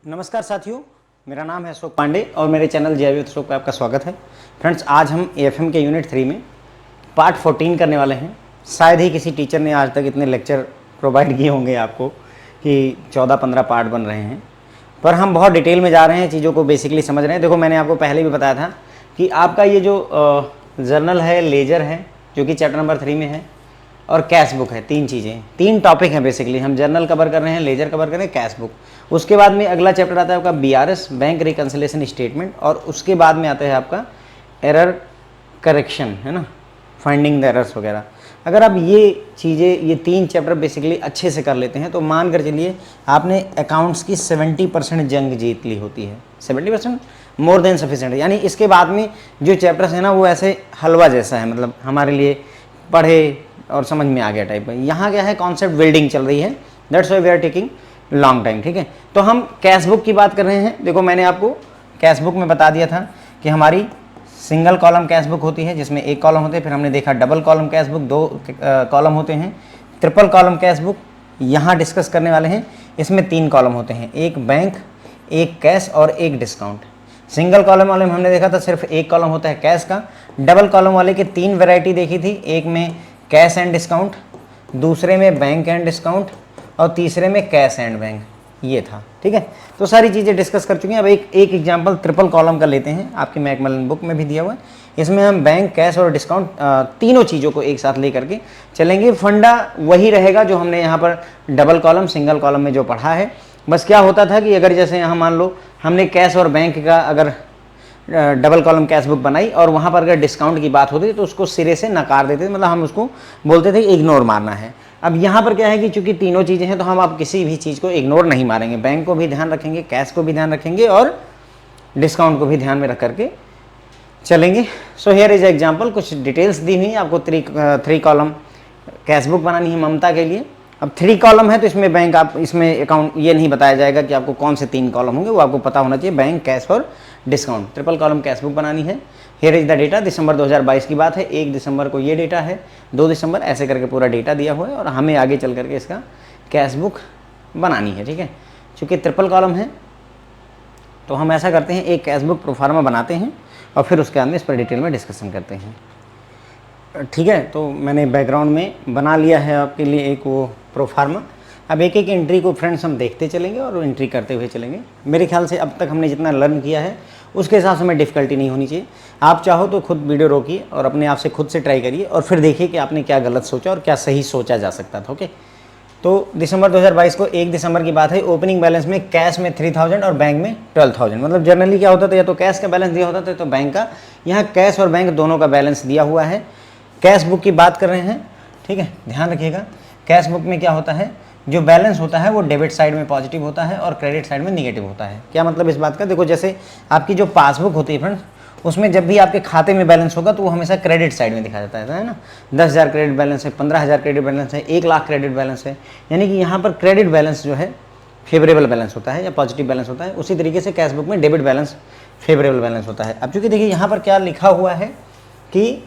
नमस्कार साथियों, मेरा नाम है अशोक पांडे और मेरे चैनल जय अशोक पे आपका स्वागत है। फ्रेंड्स, आज हम एएफएम के यूनिट 3 में पार्ट 14 करने वाले हैं। शायद ही किसी टीचर ने आज तक इतने लेक्चर प्रोवाइड किए होंगे आपको कि 14-15 पार्ट बन रहे हैं, पर हम बहुत डिटेल में जा रहे हैं, चीज़ों को बेसिकली समझ रहे हैं। देखो, मैंने आपको पहले भी बताया था कि आपका ये जो जर्नल है, लेजर है, जो कि चैप्टर नंबर 3 में है, और कैश बुक है। तीन चीज़ें, तीन टॉपिक हैं बेसिकली। हम जर्नल कवर कर रहे हैं, लेजर कवर कर रहे हैं, कैश बुक। उसके बाद में अगला चैप्टर आता है आपका बीआरएस, बैंक रिकन्सिलेशन स्टेटमेंट, और उसके बाद में आता है आपका एरर करेक्शन, है ना, फाइंडिंग द एरर्स वगैरह। अगर आप ये चीज़ें, ये तीन चैप्टर बेसिकली अच्छे से कर लेते हैं तो मान कर चलिए आपने अकाउंट्स की 70% जंग जीत ली होती है। 70% मोर देन सफिशेंट। यानी इसके बाद में जो चैप्टर्स है ना, वो ऐसे हलवा जैसा है, मतलब हमारे लिए पढ़े और समझ में आ गया टाइप का। यहाँ क्या है, कॉन्सेप्ट बिल्डिंग चल रही है, that's why we are taking long time. ठीक है, तो हम कैश बुक की बात कर रहे हैं। देखो, मैंने आपको कैश बुक में बता दिया था कि हमारी सिंगल कॉलम कैश बुक होती है जिसमें एक कॉलम होते हैं। फिर हमने देखा डबल कॉलम कैश बुक, दो कॉलम होते हैं। ट्रिपल कॉलम कैश बुक यहाँ डिस्कस करने वाले हैं। इसमें 3 कॉलम होते हैं, एक बैंक, एक कैश और एक डिस्काउंट। सिंगल कॉलम वाले में हमने देखा था सिर्फ एक कॉलम होता है कैश का। डबल कॉलम वाले की 3 वैरायटी देखी थी, एक में कैश एंड डिस्काउंट, दूसरे में बैंक एंड डिस्काउंट, और तीसरे में कैश एंड बैंक, ये था। ठीक है, तो सारी चीज़ें डिस्कस कर चुके हैं। अब एक एग्जांपल ट्रिपल कॉलम का लेते हैं, आपकी मैकमिलन बुक में भी दिया हुआ है। इसमें हम बैंक, कैश और डिस्काउंट तीनों चीज़ों को एक साथ ले करके चलेंगे। फंडा वही रहेगा जो हमने यहाँ पर डबल कॉलम, सिंगल कॉलम में जो पढ़ा है। बस क्या होता था कि अगर जैसे यहाँ मान लो हमने कैश और बैंक का अगर डबल कॉलम कैश बुक बनाई और वहाँ पर अगर डिस्काउंट की बात होती तो उसको सिरे से नकार देते थे, मतलब हम उसको बोलते थे इग्नोर मारना है। अब यहाँ पर क्या है कि चूंकि तीनों चीज़ें हैं तो हम आप किसी भी चीज़ को इग्नोर नहीं मारेंगे। बैंक को भी ध्यान रखेंगे, कैश को भी ध्यान रखेंगे और डिस्काउंट को भी ध्यान में रख करके चलेंगे। सो हियर इज एग्जाम्पल, कुछ डिटेल्स दी हुई। आपको 3 कॉलम कैश बुक बनानी है ममता के लिए। अब 3 कॉलम है तो इसमें बैंक, आप इसमें अकाउंट ये नहीं बताया जाएगा कि आपको कौन से 3 कॉलम होंगे, वो आपको पता होना चाहिए, बैंक, कैश और discount. Triple column cash book बनानी है। हियर इज द डेटा, दिसंबर 2022 की बात है। 1 दिसंबर को ये डेटा है, 2 दिसंबर, ऐसे करके पूरा डेटा दिया हुआ है और हमें आगे चल करके इसका कैश बुक बनानी है। ठीक है, चूँकि ट्रिपल कॉलम है तो हम ऐसा करते हैं, एक कैश बुक प्रोफार्मा बनाते हैं और फिर उसके बाद में इस पर डिटेल में डिस्कशन करते हैं। ठीक है, तो मैंने बैकग्राउंड में बना लिया है आपके लिए एक वो प्रोफार्मा। अब एक एक एंट्री को फ्रेंड्स हम देखते चलेंगे और एंट्री करते हुए चलेंगे। मेरे ख्याल से अब तक हमने जितना लर्न किया है उसके हिसाब से हमें डिफ़िकल्टी नहीं होनी चाहिए। आप चाहो तो खुद वीडियो रोकिए और अपने आप से खुद से ट्राई करिए और फिर देखिए कि आपने क्या गलत सोचा और क्या सही सोचा जा सकता था। ओके, तो दिसंबर 2022 को 1 दिसंबर की बात है। ओपनिंग बैलेंस में कैश में 3000 और बैंक में 12000। मतलब जनरली क्या होता था, या तो कैश का बैलेंस दिया होता था तो बैंक का। यहाँ कैश और बैंक दोनों का बैलेंस दिया हुआ है। कैश बुक की बात कर रहे हैं, ठीक है, ध्यान रखिएगा। कैश बुक में क्या होता है, जो बैलेंस होता है वो डेबिट साइड में पॉजिटिव होता है और क्रेडिट साइड में निगेटिव होता है। क्या मतलब इस बात का, देखो जैसे आपकी जो पासबुक होती है फ्रेंड्स, उसमें जब भी आपके खाते में बैलेंस होगा तो वो हमेशा क्रेडिट साइड में दिखा जाता है ना। 10,000 क्रेडिट बैलेंस है, 15,000 क्रेडिट बैलेंस है, 1 लाख क्रेडिट बैलेंस है। यानी कि यहाँ पर क्रेडिट बैलेंस जो है फेवरेबल बैलेंस होता है या पॉजिटिव बैलेंस होता है। उसी तरीके से कैश बुक में डेबिट बैलेंस फेवरेबल बैलेंस होता है। अब चूँकि देखिए यहाँ पर क्या लिखा हुआ है कि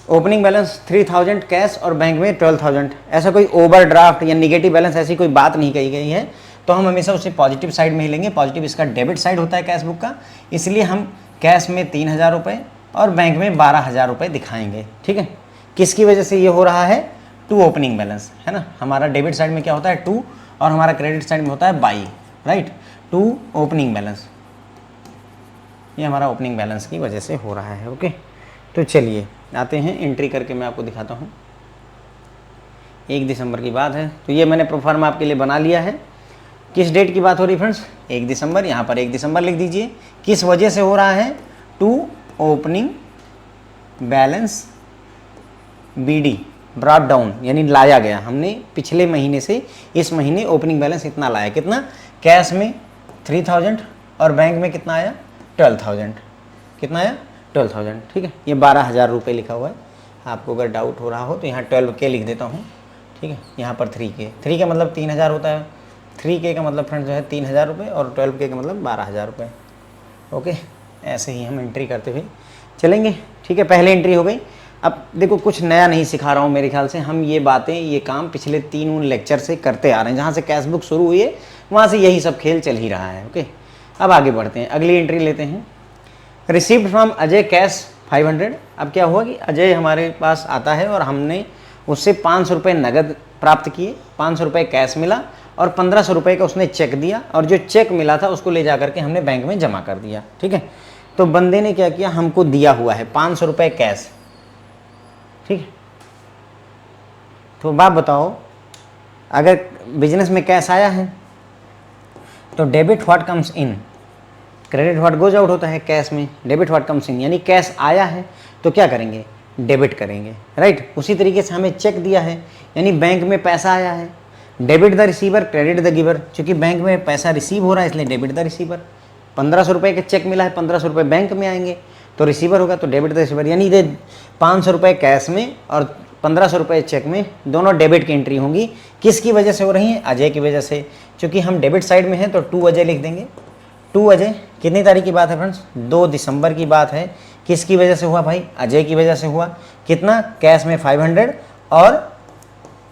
ओपनिंग बैलेंस 3000 कैश और बैंक में 12000, ऐसा कोई ओवरड्राफ्ट या निगेटिव बैलेंस ऐसी कोई बात नहीं कही गई है, तो हम हमेशा उसे पॉजिटिव साइड में ही लेंगे। पॉजिटिव इसका डेबिट साइड होता है कैश बुक का, इसलिए हम कैश में 3000 रुपये और बैंक में 12,000 रुपये दिखाएंगे। ठीक है, किसकी वजह से ये हो रहा है, टू ओपनिंग बैलेंस, है ना। हमारा डेबिट साइड में क्या होता है, टू, और हमारा क्रेडिट साइड में होता है by, right. To opening balance, ये हमारा ओपनिंग बैलेंस की वजह से हो रहा है। ओके, तो चलिए आते हैं, एंट्री करके मैं आपको दिखाता हूँ। 1 दिसंबर की बात है, तो ये मैंने प्रोफार्मा आपके लिए बना लिया है। किस डेट की बात हो रही है फ्रेंड्स, 1 दिसंबर। यहाँ पर 1 दिसंबर लिख दीजिए। किस वजह से हो रहा है, to opening balance BD, brought down, यानी लाया गया। हमने पिछले महीने से इस महीने ओपनिंग बैलेंस इतना लाया। कितना, कैश में 3000 और बैंक में कितना आया, 12000। कितना आया, 12000। ठीक है, ये 12,000 रुपये लिखा हुआ है। आपको अगर डाउट हो रहा हो तो यहाँ 12K लिख देता हूँ। ठीक है, यहाँ पर 3K का मतलब 3000 होता है। 3K का मतलब फ्रेंड्स जो है 3000 रुपये और 12K का मतलब 12,000 रुपये। ओके, ऐसे ही हम एंट्री करते हुए चलेंगे। ठीक है, पहले एंट्री हो गई। अब देखो, कुछ नया नहीं सिखा रहा हूँ, मेरे ख्याल से हम ये बातें, ये काम पिछले 3 लेक्चर से करते आ रहे हैं। जहाँ से कैश बुक शुरू हुई है वहाँ से यही सब खेल चल ही रहा है। ओके, अब आगे बढ़ते हैं, अगली एंट्री लेते हैं। Received from Ajay cash 500। अब क्या हुआ कि अजय हमारे पास आता है और हमने उससे 500 रुपये नगद प्राप्त किए, 500 रुपये कैश मिला और 1500 रुपये का उसने चेक दिया, और जो चेक मिला था उसको ले जा करके हमने बैंक में जमा कर दिया। ठीक है, तो बंदे ने क्या किया, हमको दिया हुआ है 500 रुपये कैश। ठीक है, तो बात बताओ, अगर बिजनेस में कैश आया है तो debit what comes in, credit what goes out होता है कैश में, डेबिट व्हाट कम्स इन, यानी कैश आया है तो क्या करेंगे, डेबिट करेंगे, राइट। उसी तरीके से हमें चेक दिया है यानी बैंक में पैसा आया है, debit the receiver credit the giver, क्योंकि बैंक में पैसा रिसीव हो रहा है इसलिए डेबिट द रिसीवर। 1500 रुपये का चेक मिला है, 1500 रुपये बैंक में आएंगे तो रिसीवर होगा तो डेबिट द रिसीवर, यानी ये 500 रुपये कैश में और 1500 रुपये चेक में दोनों डेबिट की एंट्री होंगी। किसकी वजह से हो रही है, अजय की वजह से, क्योंकि हम डेबिट साइड में हैं तो 2 अजय लिख देंगे। 2 अजय, कितनी तारीख की बात है फ्रेंड्स, 2 दिसंबर की बात है। किसकी वजह से हुआ भाई, अजय की वजह से हुआ। कितना, कैश में 500 और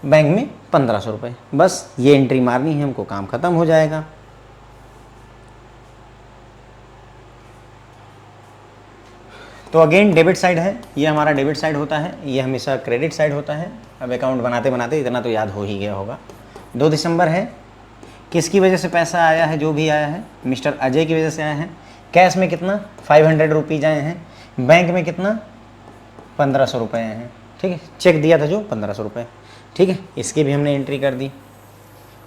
बैंक में 1500 रुपये। बस ये एंट्री मारनी है हमको, काम खत्म हो जाएगा। तो अगेन डेबिट साइड है, ये हमारा डेबिट साइड होता है, ये हमेशा क्रेडिट साइड होता है। अब अकाउंट बनाते बनाते इतना तो याद हो ही गया होगा। 2 दिसंबर है, किसकी वजह से पैसा आया है, जो भी आया है मिस्टर अजय की वजह से आया है। कैश में कितना 500 रुपीज़ आए हैं, बैंक में कितना 1500 रुपये आए हैं। ठीक है, चेक दिया था जो 1500 रुपये। ठीक है, इसकी भी हमने एंट्री कर दी।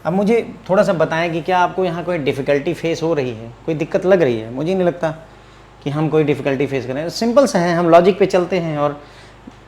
अब मुझे थोड़ा सा बताएं कि क्या आपको यहाँ कोई डिफ़िकल्टी फेस हो रही है, कोई दिक्कत लग रही है। मुझे नहीं लगता कि हम कोई डिफ़िकल्टी फेस करें, सिंपल सा है, हम लॉजिक पे चलते हैं। और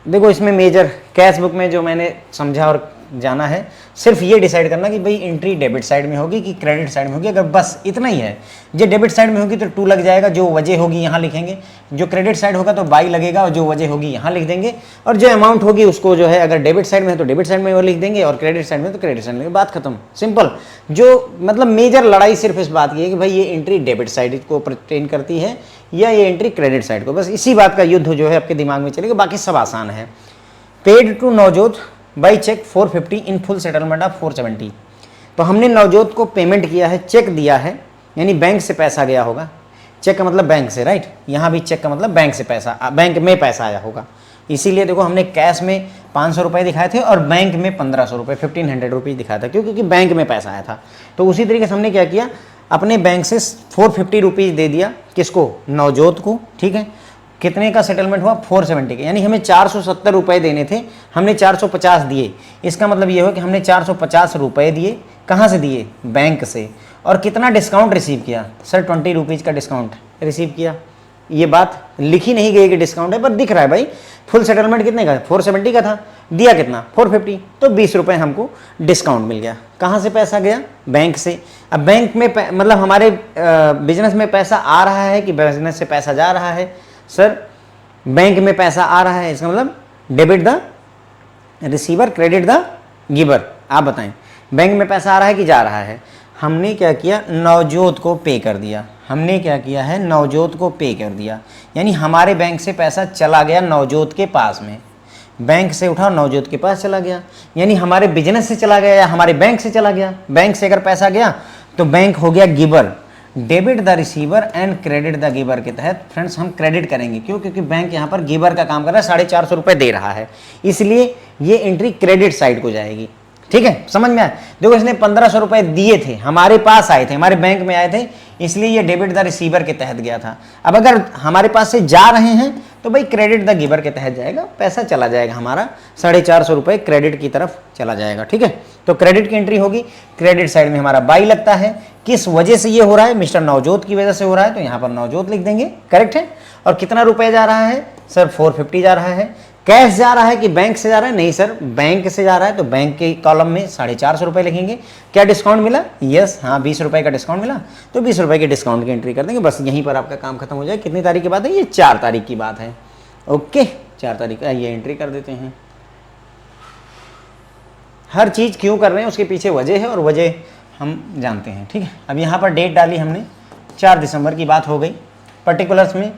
देखो इसमें मेजर कैश बुक में जो मैंने समझा और जाना है, सिर्फ ये डिसाइड करना कि भाई एंट्री डेबिट साइड में होगी कि क्रेडिट साइड में होगी। अगर बस इतना ही है, जो डेबिट साइड में होगी तो 2 लग जाएगा, जो वजह होगी यहाँ लिखेंगे, जो क्रेडिट साइड होगा तो बाई लगेगा और जो वजह होगी यहाँ लिख देंगे, और जो अमाउंट होगी उसको जो है अगर डेबिट साइड में है तो डेबिट साइड में वो लिख देंगे और क्रेडिट साइड में तो क्रेडिट साइड में, बात खत्म, सिंपल। जो मतलब मेजर लड़ाई सिर्फ इस बात की है कि भाई ये एंट्री डेबिट साइड को परटेन करती है या ये एंट्री क्रेडिट साइड को, बस इसी बात का युद्ध जो है आपके दिमाग में चलेगा, बाकी सब आसान है। Paid to Navjot by cheque 450 in full settlement of 470। तो हमने नवजोत को पेमेंट किया है, चेक दिया है, यानी बैंक से पैसा गया होगा। चेक का मतलब बैंक से, राइट, यहाँ भी चेक का मतलब बैंक से पैसा, बैंक में पैसा आया होगा। इसीलिए देखो हमने कैश में 500 रुपये दिखाए थे और बैंक में 1500 रुपये 1500 रुपीज़ दिखाया था, क्योंकि बैंक में पैसा आया था। तो उसी तरीके से हमने क्या किया, अपने बैंक से 450 रुपीज़ दे दिया, किसको, नवजोत को। ठीक है, कितने का सेटलमेंट हुआ, 470 का, यानी हमें 470 रुपये देने थे, हमने 450 दिए। इसका मतलब ये हो कि हमने 450 रुपये दिए, कहाँ से दिए, बैंक से। और कितना डिस्काउंट रिसीव किया, सर 20 रुपीज़ का डिस्काउंट रिसीव किया। ये बात लिखी नहीं गई कि डिस्काउंट है, पर दिख रहा है भाई, फुल सेटलमेंट कितने का, 470 का था, दिया कितना 450, तो 20 रुपये हमको डिस्काउंट मिल गया। कहाँ से पैसा गया, बैंक से। अब बैंक में मतलब हमारे बिजनेस में पैसा आ रहा है कि बिजनेस से पैसा जा रहा है, सर बैंक में पैसा आ रहा है, इसका मतलब debit the receiver credit the giver. आप बताएं बैंक में पैसा आ रहा है कि जा रहा है। हमने क्या किया, नवजोत को पे कर दिया। हमने क्या किया है, नवजोत को पे कर दिया, यानी हमारे बैंक से पैसा चला गया नवजोत के पास में, बैंक से उठा नवजोत के पास चला गया, यानी हमारे बिजनेस से चला गया या हमारे बैंक से चला गया। बैंक से अगर पैसा गया तो बैंक हो गया giver, debit the receiver and credit the giver के तहत फ्रेंड्स हम क्रेडिट करेंगे। क्यों, क्योंकि बैंक यहाँ पर गिवर का काम कर रहा है, 450 रुपये दे रहा है, इसलिए ये एंट्री क्रेडिट साइड को जाएगी। ठीक है, समझ में आया। देखो इसने 1500 रुपये दिए थे, हमारे पास आए थे, हमारे बैंक में आए थे, इसलिए ये डेबिट द रिसीवर के तहत गया था। अब अगर हमारे पास से जा रहे हैं तो भाई क्रेडिट द गिवर के तहत जाएगा, पैसा चला जाएगा हमारा 450 रुपये क्रेडिट की तरफ चला जाएगा। ठीक है, तो क्रेडिट की एंट्री होगी, क्रेडिट साइड में हमारा बाई लगता है। किस वजह से ये हो रहा है, मिस्टर नवजोत की वजह से हो रहा है, तो यहाँ पर नवजोत लिख देंगे, करेक्ट है। और कितना रुपये जा रहा है, सर 450 जा रहा है। कैश जा रहा है कि बैंक से जा रहा है, नहीं सर बैंक से जा रहा है, तो बैंक के कॉलम में 450 रुपये लिखेंगे। क्या डिस्काउंट मिला, यस, हाँ 20 रुपये का डिस्काउंट मिला, तो 20 रुपये के डिस्काउंट की एंट्री कर देंगे। बस यहीं पर आपका काम खत्म हो जाए। कितनी तारीख की बात है, ये 4 तारीख की बात है। ओके, 4 तारीख, ये एंट्री कर देते हैं। हर चीज़ क्यों कर रहे हैं उसके पीछे वजह है और वजह हम जानते हैं। ठीक है, अब यहाँ पर डेट डाली हमने, 4 दिसंबर की बात हो गई। पर्टिकुलर्स में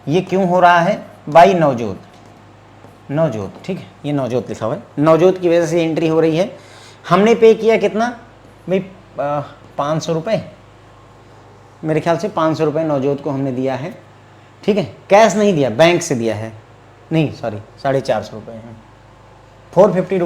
ये क्यों हो रहा है, बाई नवजोत, नवजोत, ठीक है, ये नवजोत लिखा हुआ है, नवजोत की वजह से एंट्री हो रही है। हमने पे किया कितना भाई, 500 रुपये, मेरे ख्याल से 500 रुपये नवजोत को हमने दिया है, ठीक है। कैश नहीं दिया, बैंक से दिया है, नहीं सॉरी 450 रुपये हैं। 450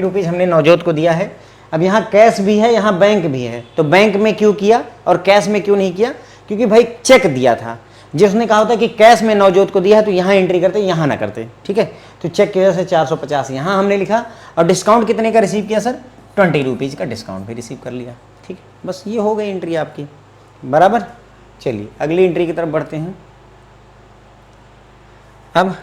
रुपीज़ हमने नवजोत को दिया है। अब यहाँ कैश भी है, यहाँ बैंक भी है, तो बैंक में क्यों किया और कैश में क्यों नहीं किया? क्योंकि भाई चेक दिया था, जिसने कहा होता कि कैश में नवजोत को दिया है तो यहाँ एंट्री करते, यहाँ ना करते, ठीक है। तो चेक की वजह से 450 यहाँ हमने लिखा, और डिस्काउंट कितने का रिसीव किया सर? 20 रुपीज़ का डिस्काउंट भी रिसीव कर लिया, ठीक है। बस ये हो गई एंट्री आपकी, बराबर। चलिए अगली एंट्री की तरफ बढ़ते हैं। अब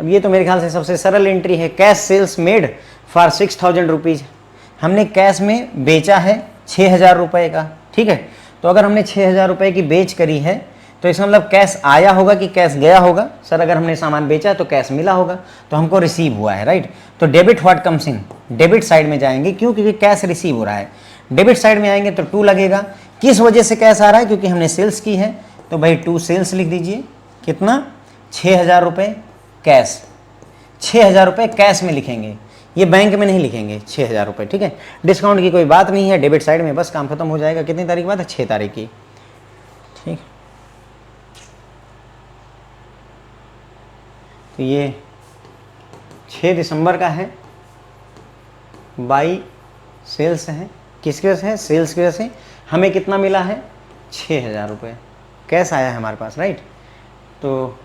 ये तो मेरे ख्याल से सबसे सरल एंट्री है। Cash sales made for 6000 rupees, हमने कैश में बेचा है 6000 रुपये का, ठीक है। तो अगर हमने 6000 रुपये की बेच करी है तो इसका मतलब कैश आया होगा कि कैश गया होगा? सर अगर हमने सामान बेचा तो कैश मिला होगा, तो हमको रिसीव हुआ है, राइट। तो debit what comes in, debit side में जाएंगे, क्यों? क्योंकि कैश रिसीव हो रहा है। डेबिट साइड में आएंगे तो 2 लगेगा। किस वजह से कैश आ रहा है? क्योंकि हमने सेल्स की है, तो भाई 2 सेल्स लिख दीजिए। कितना? 6000 रुपये कैश, 6000 रुपये कैश में लिखेंगे, ये बैंक में नहीं लिखेंगे, 6000 रुपये, ठीक है। डिस्काउंट की कोई बात नहीं है, डेबिट साइड में बस काम खत्म हो जाएगा। कितनी तारीख बात है? 6 तारीख की, ठीक। तो ये 6 दिसंबर का है, बाई सेल्स है, किसकी वजह से? सेल्स की वजह से। हमें कितना मिला है? 6000 रुपये कैश आया है हमारे पास, राइट। तो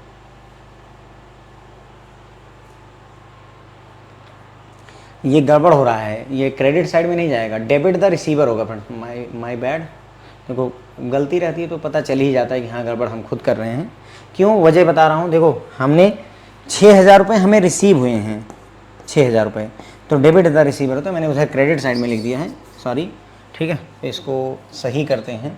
ये गड़बड़ हो रहा है, ये क्रेडिट साइड में नहीं जाएगा, डेबिट द रिसीवर होगा फ्रेंड। माय बैड, देखो गलती रहती है तो पता चल ही जाता है कि हाँ गड़बड़ हम खुद कर रहे हैं। क्यों? वजह बता रहा हूँ। देखो हमने 6000 रुपये हमें रिसीव हुए हैं, 6000 रुपये, तो डेबिट द रिसीवर होता है, मैंने उसे क्रेडिट साइड में लिख दिया है, सॉरी, ठीक है। तो इसको सही करते हैं।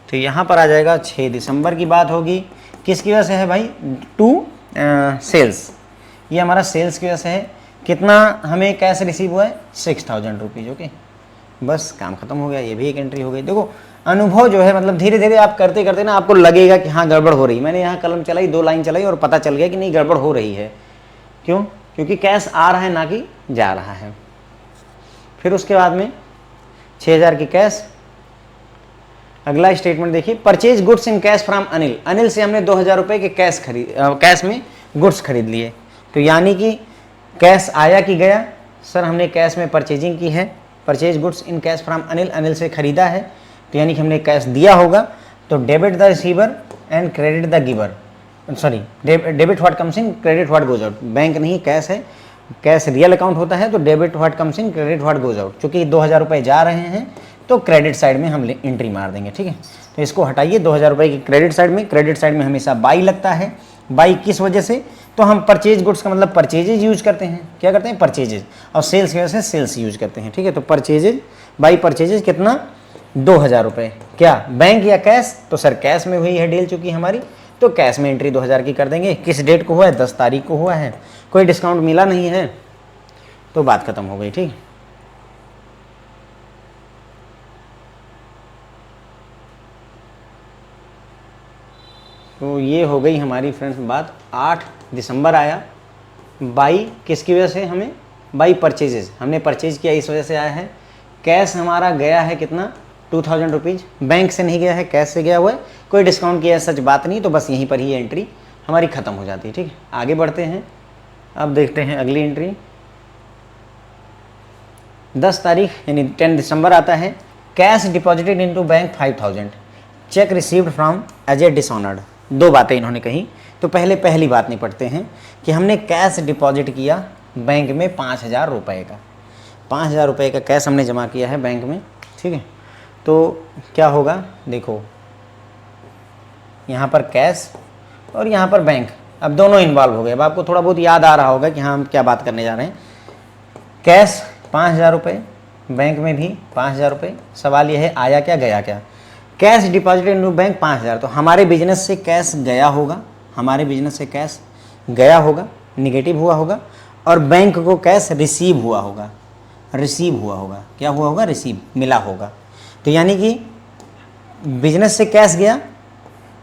तो यहाँ पर आ जाएगा 6 दिसंबर की बात होगी, किसकी वजह से है भाई? 2 सेल्स, ये हमारा सेल्स की वजह से है। कितना हमें कैश रिसीव हुआ है? 6000 रुपीज़, ओके। बस काम खत्म हो गया, ये भी एक एंट्री हो गई। देखो अनुभव जो है, मतलब धीरे धीरे आप करते करते ना आपको लगेगा कि हाँ गड़बड़ हो रही। मैंने यहाँ कलम चलाई, 2 लाइन चलाई और पता चल गया कि नहीं गड़बड़ हो रही है। क्यों? क्योंकि कैश आ रहा है ना कि जा रहा है। फिर उसके बाद में 6000 की कैश। अगला स्टेटमेंट देखिए, purchase goods in cash from Anil. Anil से हमने 2000 रुपये के कैश में गुड्स खरीद लिए। तो यानी कि कैश आया कि गया? सर हमने कैश में परचेजिंग की है, purchase goods in cash from Anil, Anil से खरीदा है, तो यानी कि हमने कैश दिया होगा। तो debit the receiver and credit the giver, sorry debit what comes in, credit what goes out. Bank नहीं, कैश है, कैश रियल अकाउंट होता है, तो debit what comes in, credit what goes out. चूँकि 2000 रुपये जा रहे हैं तो क्रेडिट साइड में हम एंट्री मार देंगे, ठीक है। तो इसको हटाइए, 2000 रुपये की क्रेडिट साइड में हमेशा बाई लगता है। बाई किस वजह से? तो हम परचेज गुड्स का मतलब परचेजेज यूज करते हैं, क्या करते हैं? परचेजेज, और सेल्स की वजह से सेल्स यूज करते हैं, ठीक है। तो परचेजेज, बाई परचेजेज कितना? 2000 रुपये। क्या बैंक या कैश? तो सर कैश में हुई है डील चुकी हमारी, तो कैश में एंट्री 2000 की कर देंगे। किस डेट को हुआ है? 10 तारीख को हुआ है, कोई डिस्काउंट मिला नहीं है, तो बात खत्म हो गई, ठीक। तो ये हो गई हमारी फ्रेंड्स बात। 8 दिसंबर आया, बाई किसकी वजह से? हमें बाई परचेजेज, हमने परचेज किया इस वजह से आया है। कैश हमारा गया है कितना? 2000 रुपीज़, बैंक से नहीं गया है, कैश से गया हुआ है, कोई डिस्काउंट किया है सच बात नहीं, तो बस यहीं पर ही एंट्री हमारी ख़त्म हो जाती है, ठीक है। आगे बढ़ते हैं, अब देखते हैं अगली एंट्री। 10 तारीख यानी 10 दिसंबर आता है, cash deposited into bank 5000, cheque received from as a dishonoured. 2 बातें इन्होंने कही, तो पहले पहली बात निपटते हैं कि हमने कैश डिपॉजिट किया बैंक में 5000 रुपये का, 5000 रुपये का कैश हमने जमा किया है बैंक में, ठीक है। तो क्या होगा? देखो यहाँ पर कैश और यहाँ पर बैंक, अब दोनों इन्वॉल्व हो गए। अब आपको थोड़ा बहुत याद आ रहा होगा कि हाँ हम क्या बात करने जा रहे हैं। कैश 5000 रुपये, बैंक में भी 5000 रुपये। सवाल यह है आया क्या गया क्या? कैश डिपॉजिट इन बैंक 5000, तो हमारे बिजनेस से कैश गया होगा, हमारे बिजनेस से कैश गया होगा, निगेटिव हुआ होगा, और बैंक को कैश रिसीव हुआ होगा, रिसीव हुआ होगा, क्या हुआ होगा? रिसीव, मिला होगा। तो यानी कि बिजनेस से कैश गया,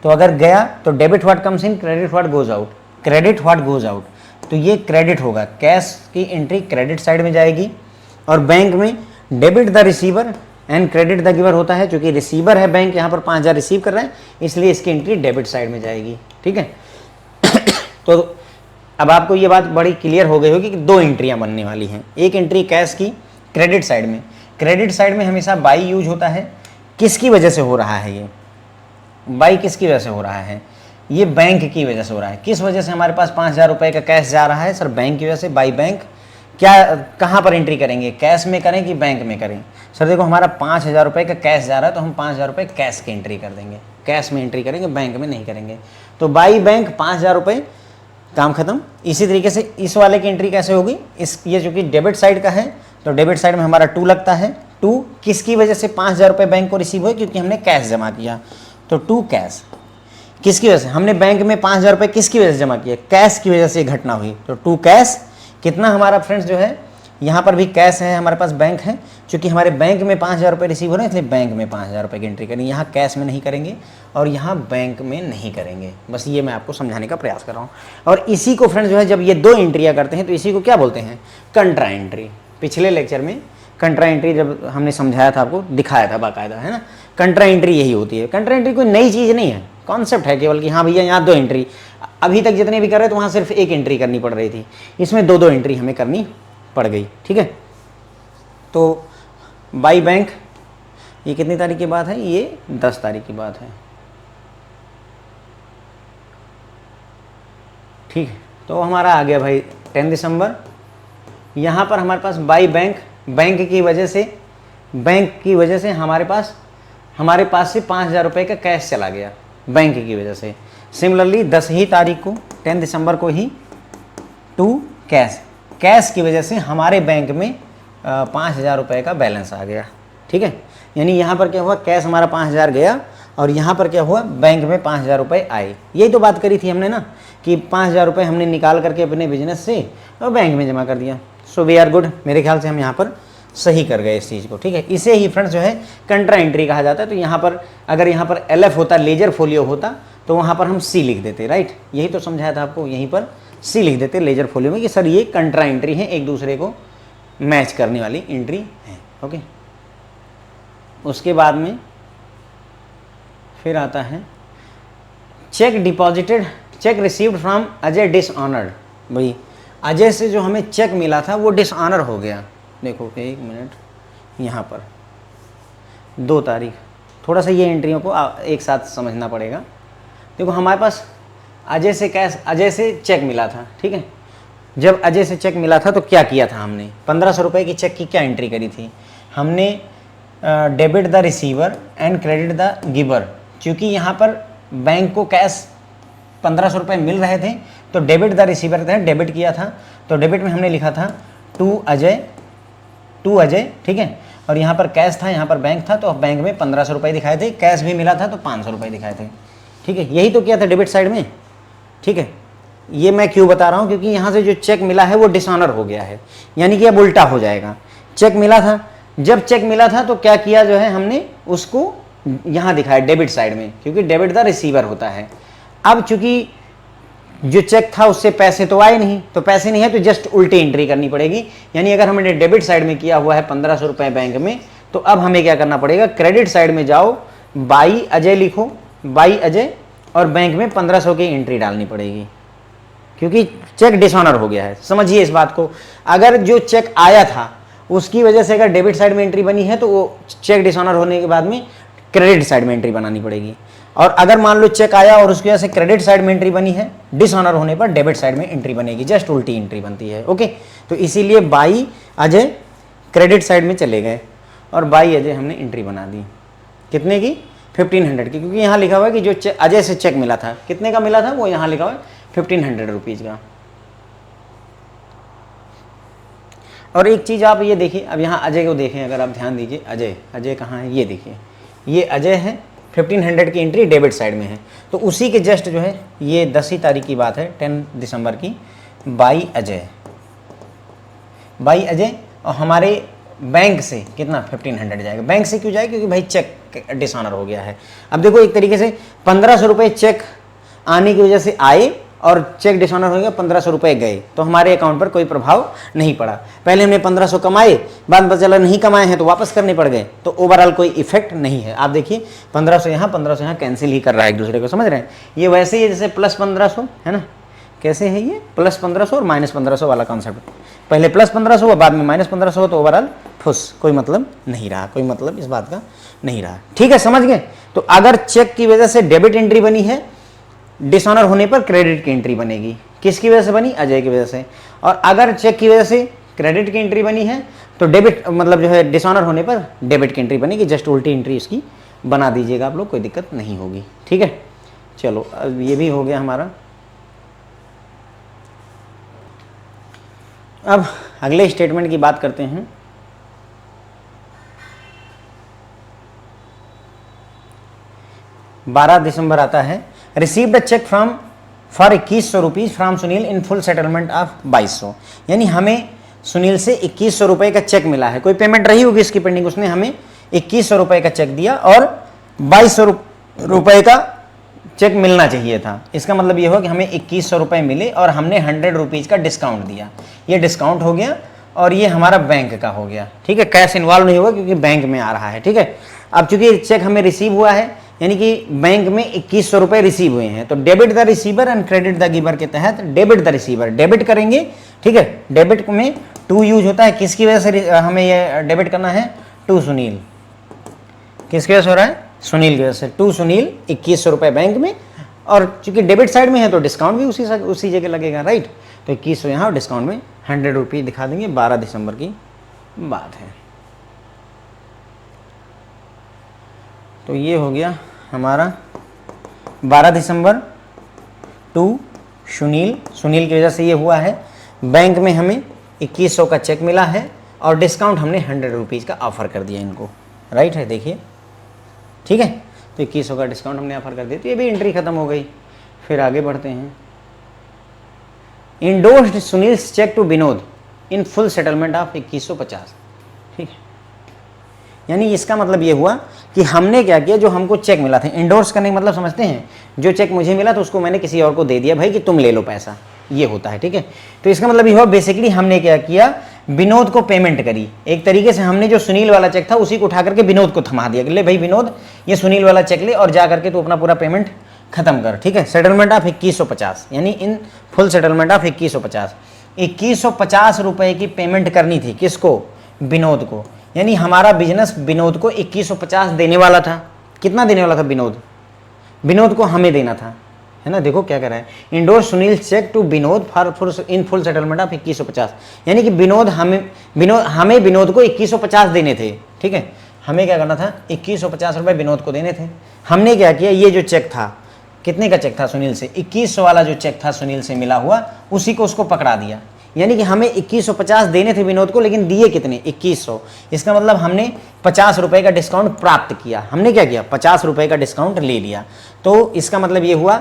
तो अगर गया तो debit what comes in, credit what goes out, credit what goes out, तो ये क्रेडिट होगा। कैश की एंट्री क्रेडिट साइड में जाएगी, और बैंक में debit the receiver and credit the giver होता है। चूंकि रिसीवर है बैंक, यहाँ पर 5,000 रिसीव कर रहा है, इसलिए इसकी एंट्री डेबिट साइड में जाएगी। ठीक है तो अब आपको ये बात बड़ी क्लियर हो गई होगी कि दो एंट्रियां बनने वाली हैं। एक एंट्री कैश की क्रेडिट साइड में, क्रेडिट साइड में हमेशा बाई यूज होता है। किसकी वजह से हो रहा है ये बाई, किसकी वजह से हो रहा है? ये बैंक की वजह से हो रहा है। किस वजह से हमारे पास 5,000 रुपये का कैश जा रहा है? सर बैंक की वजह से, बाई बैंक। क्या कहाँ पर एंट्री करेंगे, कैश में करें कि बैंक में करें? सर देखो हमारा 5,000 रुपये का कैश जा रहा है तो हम 5,000 रुपये कैश की एंट्री कर देंगे, कैश में एंट्री करेंगे, बैंक में नहीं करेंगे। तो बाई बैंक 5,000 रुपये, काम खत्म। इसी तरीके से इस वाले की एंट्री कैसे होगी? ये जो कि डेबिट साइड का है तो डेबिट साइड में हमारा 2 लगता है। 2 किसकी वजह से 5,000 रुपये बैंक को रिसीव हुए? क्योंकि हमने कैश जमा किया। तो 2 कैश किसकी वजह से? हमने बैंक में 5,000 रुपये किसकी वजह से जमा किया? कैश की वजह से घटना हुई। तो 2 कैश कितना हमारा फ्रेंड्स जो है, यहाँ पर भी कैश है, हमारे पास बैंक है। चूंकि हमारे बैंक में 5,000 रुपये रिसीव हो रहे हैं इसलिए बैंक में 5,000 रुपये की एंट्री करेंगे। यहाँ कैश में नहीं करेंगे और यहाँ बैंक में नहीं करेंगे। बस ये मैं आपको समझाने का प्रयास कर रहा हूँ। और इसी को फ्रेंड्स जो है, जब ये दो एंट्रियाँ करते हैं तो इसी को क्या बोलते हैं? कंट्रा एंट्री। पिछले लेक्चर में कंट्रा एंट्री जब हमने समझाया था, आपको दिखाया था बाकायदा, है ना। कंट्रा एंट्री यही होती है। कंट्रा एंट्री कोई नई चीज़ नहीं है, कॉन्सेप्ट है केवल कि हाँ भैया यहाँ 2 एंट्री। अभी तक जितने भी कर रहे थे वहाँ सिर्फ 1 एंट्री करनी पड़ रही थी, इसमें 2 एंट्री हमें करनी पड़ गई। ठीक है तो बाई बैंक ये कितनी तारीख की बात है? ये 10 तारीख की बात है। ठीक है तो हमारा आ गया भाई 10 दिसंबर। यहाँ पर हमारे पास बाई बैंक, बैंक की वजह से हमारे पास से 5,000 रुपये का कैश चला गया बैंक की वजह से। सिमिलरली 10 ही तारीख को 10 दिसंबर को ही 2 कैश की वजह से हमारे बैंक में 5,000 रुपये का बैलेंस आ गया। ठीक है यानी यहाँ पर क्या हुआ, कैश हमारा 5,000 गया और यहाँ पर क्या हुआ, बैंक में 5,000 रुपये आए। यही तो बात करी थी हमने ना कि 5,000 रुपये हमने निकाल करके अपने बिजनेस से और बैंक में जमा कर दिया। So we are good. मेरे ख्याल से हम यहाँ पर सही कर गए इस चीज़ को। ठीक है इसे ही फ्रेंड्स जो है कंट्रा एंट्री कहा जाता है। तो यहाँ पर अगर यहाँ पर LF होता, लेजर फोलियो होता, तो वहाँ पर हम C लिख देते। राइट यही तो समझाया था आपको, यहीं पर C लिख देते लेजर फोलियो में कि सर ये कंट्रा एंट्री है, एक दूसरे को मैच करने वाली एंट्री है। ओके उसके बाद में फिर आता है check deposited, check received from Ajay dishonoured. भाई अजय से जो हमें चेक मिला था वो डिसऑनर हो गया। देखो 1 मिनट, यहाँ पर 2 तारीख, थोड़ा सा ये एंट्रियों को एक साथ समझना पड़ेगा। देखो हमारे पास अजय से चेक मिला था। ठीक है जब अजय से चेक मिला था तो क्या किया था हमने? 1,500 रुपये की चेक की क्या एंट्री करी थी हमने? Debit the receiver and credit the giver. क्योंकि यहाँ पर बैंक को कैश 1,500 रुपये मिल रहे थे तो डेबिट द रिसीवर था, डेबिट किया था। तो डेबिट में हमने लिखा था टू अजय। ठीक है और यहाँ पर कैश था, यहाँ पर बैंक था, तो बैंक में 1,500 रुपये दिखाए थे, कैश भी मिला था तो 500 रुपये दिखाए थे। ठीक है यही तो किया था डेबिट साइड में। ठीक है ये मैं क्यों बता रहा हूँ, क्योंकि यहाँ से जो चेक मिला है वो डिसऑनर हो गया है, यानी कि अब उल्टा हो जाएगा। चेक मिला था, जब चेक मिला था तो क्या किया जो है हमने उसको यहाँ दिखाया डेबिट साइड में, क्योंकि डेबिट द रिसीवर होता है। अब चूंकि जो चेक था उससे पैसे तो आए नहीं, तो पैसे नहीं है तो जस्ट उल्टी एंट्री करनी पड़ेगी। यानी अगर हमने डेबिट साइड में किया हुआ है 1,500 रुपये बैंक में, तो अब हमें क्या करना पड़ेगा, क्रेडिट साइड में जाओ, बाई अजय लिखो, बाई अजय, और बैंक में 1,500 की एंट्री डालनी पड़ेगी क्योंकि चेक डिसऑनर हो गया है। समझिए इस बात को, अगर जो चेक आया था उसकी वजह से अगर डेबिट साइड में एंट्री बनी है तो वो चेक डिसऑनर होने के बाद में क्रेडिट साइड में एंट्री बनानी पड़ेगी। और अगर मान लो चेक आया और उसकी वजह से क्रेडिट साइड में एंट्री बनी है, डिसऑनर होने पर डेबिट साइड में एंट्री बनेगी, जस्ट उल्टी एंट्री बनती है। ओके तो इसीलिए बाई अजय क्रेडिट साइड में चले गए और बाई अजय हमने एंट्री बना दी। कितने की? 1,500 की, क्योंकि यहाँ लिखा हुआ है कि जो अजय से चेक मिला था, कितने का मिला था वो यहाँ लिखा हुआ है 1,500 रुपीज़ का। और एक चीज़ आप ये देखिए, अब यहाँ अजय को देखें, अगर आप ध्यान दीजिए, अजय कहाँ है, ये देखिए, ये अजय है, 1,500 की एंट्री डेबिट साइड में है। तो उसी के जस्ट जो है, ये 10 ही तारीख की बात है 10 दिसंबर की, बाई अजय और हमारे बैंक से कितना 1,500 जाएगा। बैंक से क्यों जाएगा? क्योंकि भाई चेक डिसऑनर हो गया है। अब देखो एक तरीके से 1,500 रुपये चेक आने की वजह से आए और चेक डिसऑनर हो गया, 1500 रुपये गए, तो हमारे अकाउंट पर कोई प्रभाव नहीं पड़ा। पहले हमने 1500 कमाए, बाद में पता चला नहीं कमाए हैं तो वापस करने पड़ गए, तो ओवरऑल कोई इफेक्ट नहीं है। आप देखिए 1500 यहाँ कैंसिल ही कर रहा है एक दूसरे को, समझ रहे हैं। ये वैसे ही है जैसे प्लस 1500 है ना, कैसे है ये प्लस 1500 और माइनस 1500 वाला कॉन्सेप्ट। पहले प्लस 1500 हुआ, बाद में माइनस 1500 हुआ, तो ओवरऑल फुस, कोई मतलब नहीं रहा, कोई मतलब इस बात का नहीं रहा। ठीक है, समझ गए। तो अगर चेक की वजह से डेबिट एंट्री बनी है, डिसऑनर होने पर क्रेडिट की एंट्री बनेगी। किसकी वजह से बनी? अजय की वजह से। और अगर चेक की वजह से क्रेडिट की एंट्री बनी है तो डेबिट मतलब जो है डिसऑनर होने पर डेबिट की एंट्री बनेगी। जस्ट उल्टी एंट्री इसकी बना दीजिएगा आप लोग, कोई दिक्कत नहीं होगी। ठीक है, चलो अब ये भी हो गया हमारा। अब अगले स्टेटमेंट की बात करते हैं। बारह दिसंबर आता है, received a cheque from for 2100 rupees from Sunil in full settlement of 2200। यानी हमें सुनील से 2100 रुपये का चेक मिला है, कोई पेमेंट रही होगी इसकी पेंडिंग, उसने हमें 2100 रुपये का चेक दिया और 2200 रुपये का चेक मिलना चाहिए था। इसका मतलब ये हुआ कि हमें 2100 रुपये मिले और हमने 100 रुपीज़ का डिस्काउंट दिया। ये डिस्काउंट हो गया और ये हमारा बैंक का हो गया। ठीक है, कैश इन्वॉल्व नहीं होगा क्योंकि बैंक में आ रहा है। ठीक है, अब चूंकि चेक हमें रिसीव हुआ है, यानी कि बैंक में 2100 रुपये रिसीव हुए हैं, तो debit the receiver and credit the giver के तहत डेबिट द रिसीवर, डेबिट करेंगे। ठीक है, डेबिट में टू यूज होता है, किसकी वजह से हमें ये डेबिट करना है? टू सुनील। किसकी वजह से हो रहा है? सुनील की वजह से। टू सुनील 2100 रुपये बैंक में, और चूंकि डेबिट साइड में है तो डिस्काउंट भी उसी जगह लगेगा, राइट। तो 2100 यहाँ और डिस्काउंट में 100 रुपये दिखा देंगे। 12 दिसंबर की बात है। तो ये हो गया हमारा 12 दिसंबर टू सुनील, सुनील की वजह से ये हुआ है। बैंक में हमें 2100 का चेक मिला है और डिस्काउंट हमने 100 रुपीज़ का ऑफर कर दिया इनको, राइट है, देखिए। ठीक है, तो 2100 का डिस्काउंट हमने ऑफर कर दिया, तो ये भी एंट्री खत्म हो गई। फिर आगे बढ़ते हैं। Endorsed Sunil cheque to Vinod in full settlement of 2150। ठीक है, यानी इसका मतलब ये हुआ कि हमने क्या किया, जो हमको चेक मिला था, इंडोर्स करने का मतलब समझते हैं, जो चेक मुझे मिला तो उसको मैंने किसी और को दे दिया, भाई कि तुम ले लो पैसा, ये होता है। ठीक है, तो इसका मतलब ये हुआ बेसिकली हमने क्या किया, विनोद को पेमेंट करी। एक तरीके से हमने जो सुनील वाला चेक था उसी को उठा करके विनोद को थमा दिया कि ले भाई विनोद, ये सुनील वाला चेक ले और जा करके तू अपना पूरा पेमेंट खत्म कर। ठीक है, सेटलमेंट ऑफ 2150, यानी इन फुल सेटलमेंट ऑफ 2150। 2150 रुपये की पेमेंट करनी थी, किसको? विनोद को। यानी हमारा बिजनेस विनोद को 2150 देने वाला था। कितना देने वाला था विनोद? विनोद को हमें देना था, है ना। देखो क्या कर रहा है, endorse Sunil cheque to Vinod for in full settlement of 2150। यानी कि विनोद हमें विनोद को 2150 देने थे। ठीक है, हमें क्या करना था, 2150 रुपये विनोद को देने थे। हमने क्या किया, ये जो चेक था, कितने का चेक था सुनील से? 2100 वाला जो चेक था सुनील से मिला हुआ, उसी को उसको पकड़ा दिया। यानी कि हमें 2150 देने थे विनोद को, लेकिन दिए कितने? 2100। इसका मतलब हमने 50 रुपये का डिस्काउंट प्राप्त किया। हमने क्या किया, 50 रुपये का डिस्काउंट ले लिया। तो इसका मतलब ये हुआ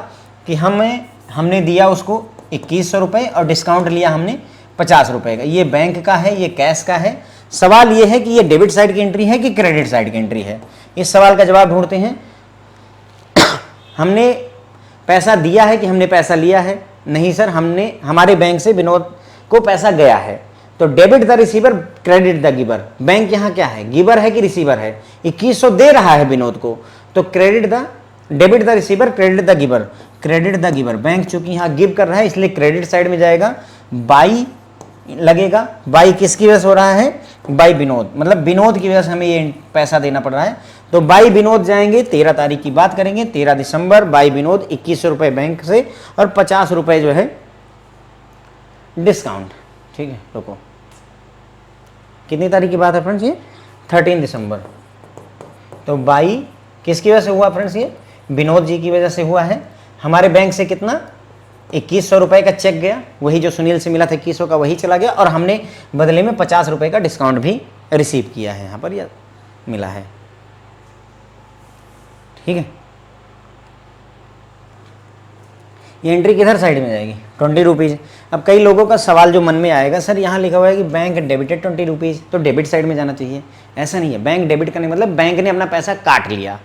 कि हमने दिया उसको 2100 रुपये और डिस्काउंट लिया हमने 50 रुपये का। ये बैंक का है, ये कैश का है। सवाल ये है कि ये डेबिट साइड की एंट्री है कि क्रेडिट साइड की एंट्री है। इस सवाल का जवाब ढूंढते हैं। हमने पैसा दिया है कि हमने पैसा लिया है? नहीं सर, हमारे बैंक से विनोद को पैसा गया है। तो debit the receiver, credit the giver. Bank यहाँ क्या है, गिवर है कि रिसीवर है? 2100 दे रहा है विनोद को, तो debit the receiver, credit the giver. Credit the giver, bank चूंकि यहाँ गिव कर रहा है इसलिए क्रेडिट साइड में जाएगा। बाई लगेगा, बाई किसकी वजह से हो रहा है? बाई विनोद, मतलब विनोद की वजह से हमें ये पैसा देना पड़ रहा है। तो बाई विनोद जाएंगे, 13 तारीख की बात करेंगे, 13 दिसंबर बाई विनोद 2100 रुपये बैंक से और 50 रुपये जो है डिस्काउंट। ठीक है, रुको, कितनी तारीख की बात है फ्रेंड्स? ये 13 दिसंबर। तो बाई किसकी वजह से हुआ फ्रेंड्स? ये विनोद जी की वजह से हुआ है। हमारे बैंक से कितना? 2100 रुपये का चेक गया, वही जो सुनील से मिला था 2100 का, वही चला गया और हमने बदले में 50 रुपये का डिस्काउंट भी रिसीव किया है, यहाँ पर यह मिला है। ठीक है, ये एंट्री किधर साइड में जाएगी, 20 रुपीज़। अब कई लोगों का सवाल जो मन में आएगा, सर यहाँ लिखा हुआ है कि बैंक डेबिटेड 20 रुपीज़, तो डेबिट साइड में जाना चाहिए। ऐसा नहीं है, बैंक डेबिट करने मतलब बैंक ने अपना पैसा काट लिया,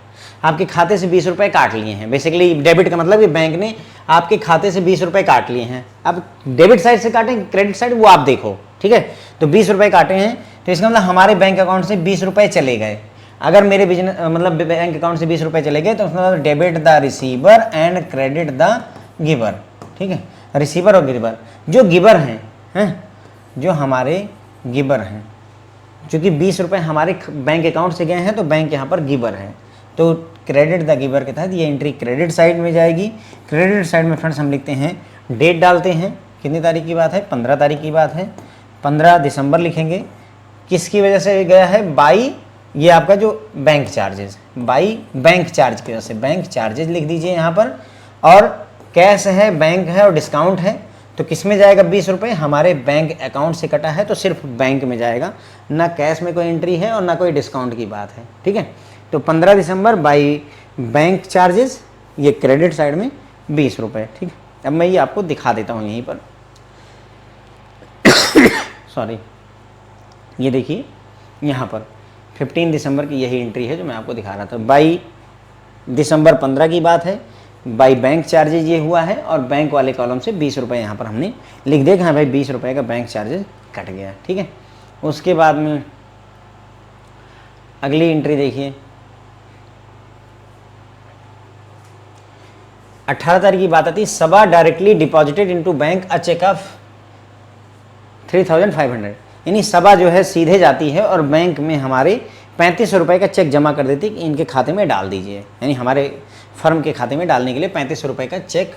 आपके खाते से 20 रुपये काट लिए हैं। बेसिकली डेबिट का मतलब कि बैंक ने आपके खाते से 20 रुपये काट लिए हैं। अब डेबिट साइड से काटें क्रेडिट साइड, वो आप देखो, ठीक है। तो 20 रुपये काटे हैं, तो इसका मतलब हमारे बैंक अकाउंट से 20 रुपये चले गए। अगर मेरे बिजनेस मतलब बैंक अकाउंट से 20 रुपये चले गए तो उसका मतलब debit the receiver and credit the giver, ठीक है। रिसीवर और गिवर, जो गिवर हैं जो हमारे गिवर हैं, चूँकि 20 रुपये हमारे बैंक अकाउंट से गए हैं तो बैंक यहाँ पर गिवर है, तो क्रेडिट द गिवर के तहत ये एंट्री क्रेडिट साइड में जाएगी। क्रेडिट साइड में फ्रेंड्स हम लिखते हैं, डेट डालते हैं, कितनी तारीख की बात है, 15 तारीख की बात है, 15 दिसंबर लिखेंगे। किसकी वजह से गया है, बाई ये आपका जो bank charges, by bank charge की वजह से बैंक चार्जेस लिख दीजिए यहाँ पर। और कैश है, बैंक है और डिस्काउंट है, तो किस में जाएगा 20 रुपये, हमारे बैंक अकाउंट से कटा है तो सिर्फ बैंक में जाएगा, ना कैश में कोई एंट्री है और ना कोई डिस्काउंट की बात है, ठीक है। तो 15 दिसंबर बाई बैंक चार्जेस, ये क्रेडिट साइड में 20 रुपये, ठीक है। अब मैं ये आपको दिखा देता हूँ यहीं पर सॉरी, ये देखिए यहाँ पर 15 दिसंबर की यही एंट्री है जो मैं आपको दिखा रहा था। बाई दिसंबर 15 की बात है, बाई बैंक चार्जेज ये हुआ है और बैंक वाले कॉलम से 20 रुपये यहाँ पर हमने लिख दिया कि हाँ भाई 20 रुपये का बैंक चार्जेज कट गया, ठीक है। उसके बाद में अगली एंट्री देखिए, 18 तारीख की बात आती है, Saba directly deposited into bank a cheque of 3500, यानी सबा जो है सीधे जाती है और बैंक में हमारे 3500 रुपये का चेक जमा कर देती है कि इनके खाते में डाल दीजिए, यानी हमारे फर्म के खाते में डालने के लिए 3500 रुपये का चेक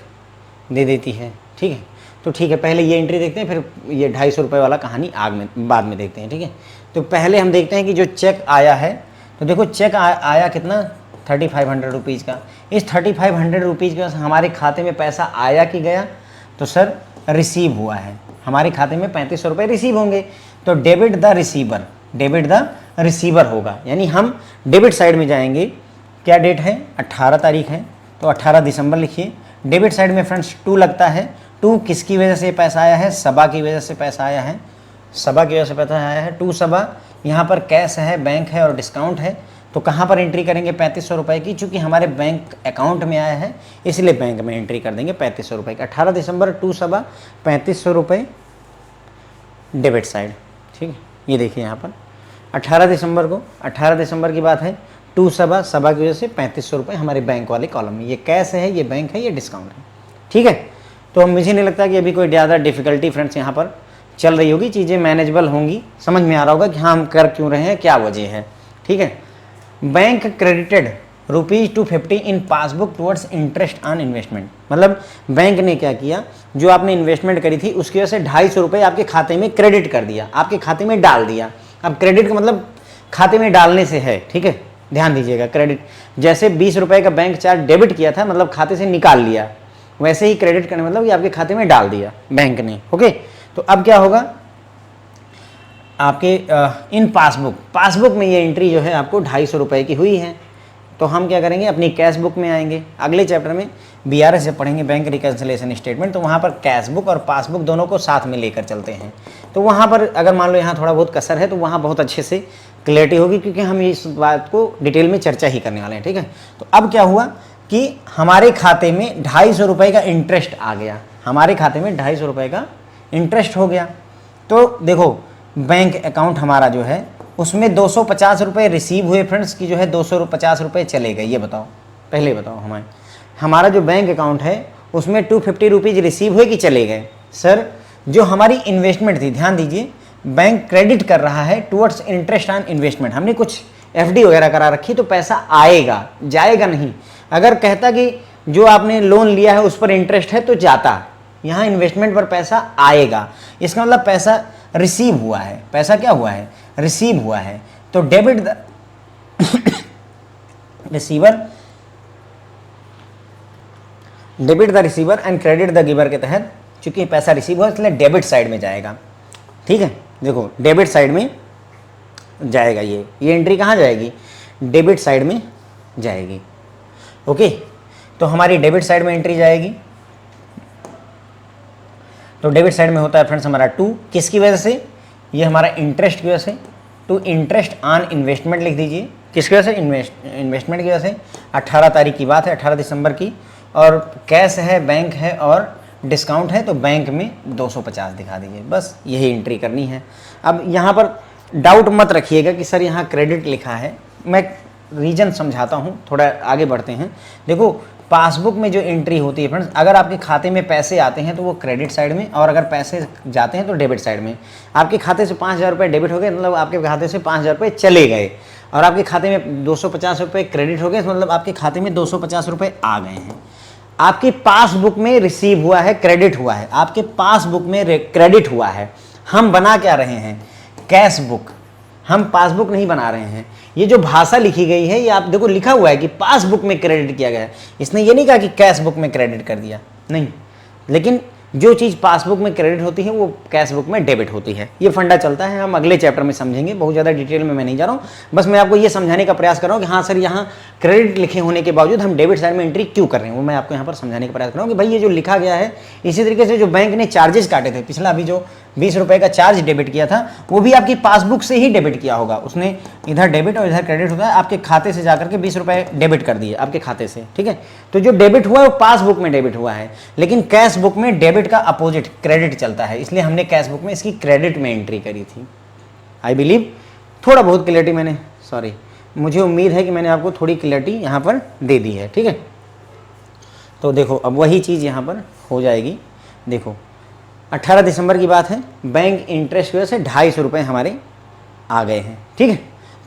दे देती है, ठीक है। तो ठीक है, पहले ये एंट्री देखते हैं, फिर ये 250 रुपये वाला कहानी बाद में देखते हैं, ठीक है। तो पहले हम देखते हैं कि जो चेक आया है, तो देखो चेक आया कितना, 3500 रुपीज़ का। इस 3500 रुपीज़ के हमारे खाते में पैसा आया कि गया, तो सर रिसीव हुआ है, हमारे खाते में 3500 रुपये रिसीव होंगे, तो debit the receiver, debit the receiver होगा, यानी हम डेबिट साइड में जाएंगे। क्या डेट है, 18 तारीख है, तो 18 दिसंबर लिखिए। डेबिट साइड में फ्रेंड्स 2 लगता है, 2 किसकी वजह से पैसा आया है, सबा की वजह से पैसा आया है, सबा की वजह से पैसा आया है, 2 सबा। यहाँ पर कैश है, बैंक है और डिस्काउंट है, तो कहाँ पर एंट्री करेंगे 3500 रुपये की, चूँकि हमारे बैंक अकाउंट में आया है इसलिए बैंक में एंट्री कर देंगे 3500 रुपये की। 18 दिसंबर 2 सबा 3500 रुपये डेबिट साइड, ठीक है। ये देखिए यहाँ पर 18 दिसंबर को, 18 दिसंबर की बात है, 2 सबा, सबा की वजह से 3500 रुपये हमारे बैंक वाले कॉलम में, ये कैश है, ये बैंक है, ये डिस्काउंट है, ठीक है। तो मुझे नहीं लगता कि अभी कोई ज़्यादा डिफिकल्टी फ्रेंड्स यहाँ पर चल रही होगी, चीज़ें मैनेजेबल होंगी, समझ में आ रहा होगा कि हाँ हम कर क्यों रहे हैं, क्या वजह है, ठीक है। Bank credited ₹250 in passbook towards interest on investment, मतलब बैंक ने क्या किया, जो आपने इन्वेस्टमेंट करी थी उसकी वजह से 250 रुपये आपके खाते में क्रेडिट कर दिया, आपके खाते में डाल दिया। अब क्रेडिट का मतलब खाते में डालने से है, ठीक है, ध्यान दीजिएगा। क्रेडिट जैसे 20 रुपये का बैंक चार्ज डेबिट किया था, मतलब खाते से निकाल लिया, वैसे ही क्रेडिट करने मतलब कि आपके खाते में डाल दिया बैंक ने, ओके। तो अब क्या होगा, आपके इन पासबुक में ये एंट्री जो है आपको 250 रुपये की हुई है, तो हम क्या करेंगे, अपनी कैश बुक में आएंगे। अगले चैप्टर में BRS जब पढ़ेंगे बैंक रिकन्सिलिएशन स्टेटमेंट, तो वहाँ पर कैश बुक और पासबुक दोनों को साथ में लेकर चलते हैं। तो वहाँ पर अगर मान लो यहाँ थोड़ा बहुत कसर है तो वहाँ बहुत अच्छे से क्लैरिटी होगी, क्योंकि हम इस बात को डिटेल में चर्चा ही करने वाले हैं, ठीक है। तो अब क्या हुआ कि हमारे खाते में 250 रुपये का इंटरेस्ट आ गया, हमारे खाते में 250 रुपये का इंटरेस्ट हो गया। तो देखो बैंक अकाउंट हमारा जो है उसमें 250 रुपये रिसीव हुए फ्रेंड्स, की जो है 250 रुपये चले गए। ये बताओ, पहले बताओ, हमारा जो बैंक अकाउंट है उसमें 250 रुपीज़ रिसीव हुए कि चले गए। सर जो हमारी इन्वेस्टमेंट थी, ध्यान दीजिए, बैंक क्रेडिट कर रहा है टुवर्ड्स इंटरेस्ट ऑन इन्वेस्टमेंट, हमने कुछ FD वगैरह करा रखी, तो पैसा आएगा, जाएगा नहीं। अगर कहता कि जो आपने लोन लिया है उस पर इंटरेस्ट है तो जाता, यहाँ इन्वेस्टमेंट पर पैसा आएगा, इसका मतलब पैसा रिसीव हुआ है, पैसा क्या हुआ है, रिसीव हुआ है। तो debit the receiver, debit the receiver and credit the giver के तहत, चूंकि पैसा रिसीव हुआ इसलिए डेबिट साइड में जाएगा, ठीक है। देखो डेबिट साइड में जाएगा, ये एंट्री कहाँ जाएगी, डेबिट साइड में जाएगी, ओके। तो हमारी डेबिट साइड में एंट्री जाएगी, तो डेबिट साइड में होता है फ्रेंड्स हमारा टू, किसकी वजह से, ये हमारा इंटरेस्ट की वजह से, टू इंटरेस्ट ऑन इन्वेस्टमेंट लिख दीजिए, किसकी वजह से, इन्वेस्टमेंट की वजह से। 18 तारीख की बात है, 18 दिसंबर की, और कैश है, बैंक है और डिस्काउंट है, तो बैंक में 250 दिखा दीजिए, बस यही एंट्री करनी है। अब यहाँ पर डाउट मत रखिएगा कि सर यहाँ क्रेडिट लिखा है, मैं रीजन समझाता हूँ, थोड़ा आगे बढ़ते हैं। देखो पासबुक में जो एंट्री होती है फ्रेंड्स, अगर आपके खाते में पैसे आते हैं तो वो क्रेडिट साइड में, और अगर पैसे जाते हैं तो डेबिट साइड में। आपके खाते से 5,000 रुपये डेबिट हो गए, मतलब आपके खाते से 5,000 रुपये चले गए, और आपके खाते में 250 रुपये क्रेडिट हो गए, मतलब आपके खाते में 250 रुपये आ गए हैं। आपकी पासबुक में रिसीव हुआ है, क्रेडिट हुआ है, आपके पासबुक में क्रेडिट हुआ है। हम बना क्या रहे हैं, कैश बुक, हम पासबुक नहीं बना रहे हैं। ये जो भाषा लिखी गई है, ये आप देखो लिखा हुआ है कि पासबुक में क्रेडिट किया गया है, इसने ये नहीं कहा कि कैश बुक में क्रेडिट कर दिया, नहीं। लेकिन जो चीज़ पासबुक में क्रेडिट होती है वो कैश बुक में डेबिट होती है, ये फंडा चलता है, हम अगले चैप्टर में समझेंगे, बहुत ज़्यादा डिटेल में मैं नहीं जा रहा हूँ, बस मैं आपको ये समझाने का प्रयास कर रहा हूँ कि हाँ सर यहाँ क्रेडिट लिखे होने के बावजूद हम डेबिट साइड में एंट्री क्यों कर रहे हैं, वो मैं आपको यहाँ पर समझाने का प्रयास कर रहा हूँ कि भाई ये जो लिखा गया है। इसी तरीके से जो बैंक ने चार्जेस काटे थे, पिछला अभी जो 20 रुपये का चार्ज डेबिट किया था, वो भी आपकी पासबुक से ही डेबिट किया होगा, उसने इधर डेबिट और इधर क्रेडिट होता है, आपके खाते से जाकर के 20 रुपये डेबिट कर दिए आपके खाते से, ठीक है। तो जो डेबिट हुआ है वो पासबुक में डेबिट हुआ है, लेकिन कैश बुक में डेबिट का अपोजिट क्रेडिट चलता है, इसलिए हमने कैश बुक में इसकी क्रेडिट में एंट्री करी थी। आई बिलीव थोड़ा बहुत क्लियरिटी मैंने, सॉरी, मुझे उम्मीद है कि मैंने आपको थोड़ी क्लियरिटी यहाँ पर दे दी है, ठीक है। तो देखो अब वही चीज़ यहाँ पर हो जाएगी। देखो 18 दिसंबर की बात है, बैंक इंटरेस्ट की वजह से 250 रुपये हमारे आ गए हैं, ठीक है।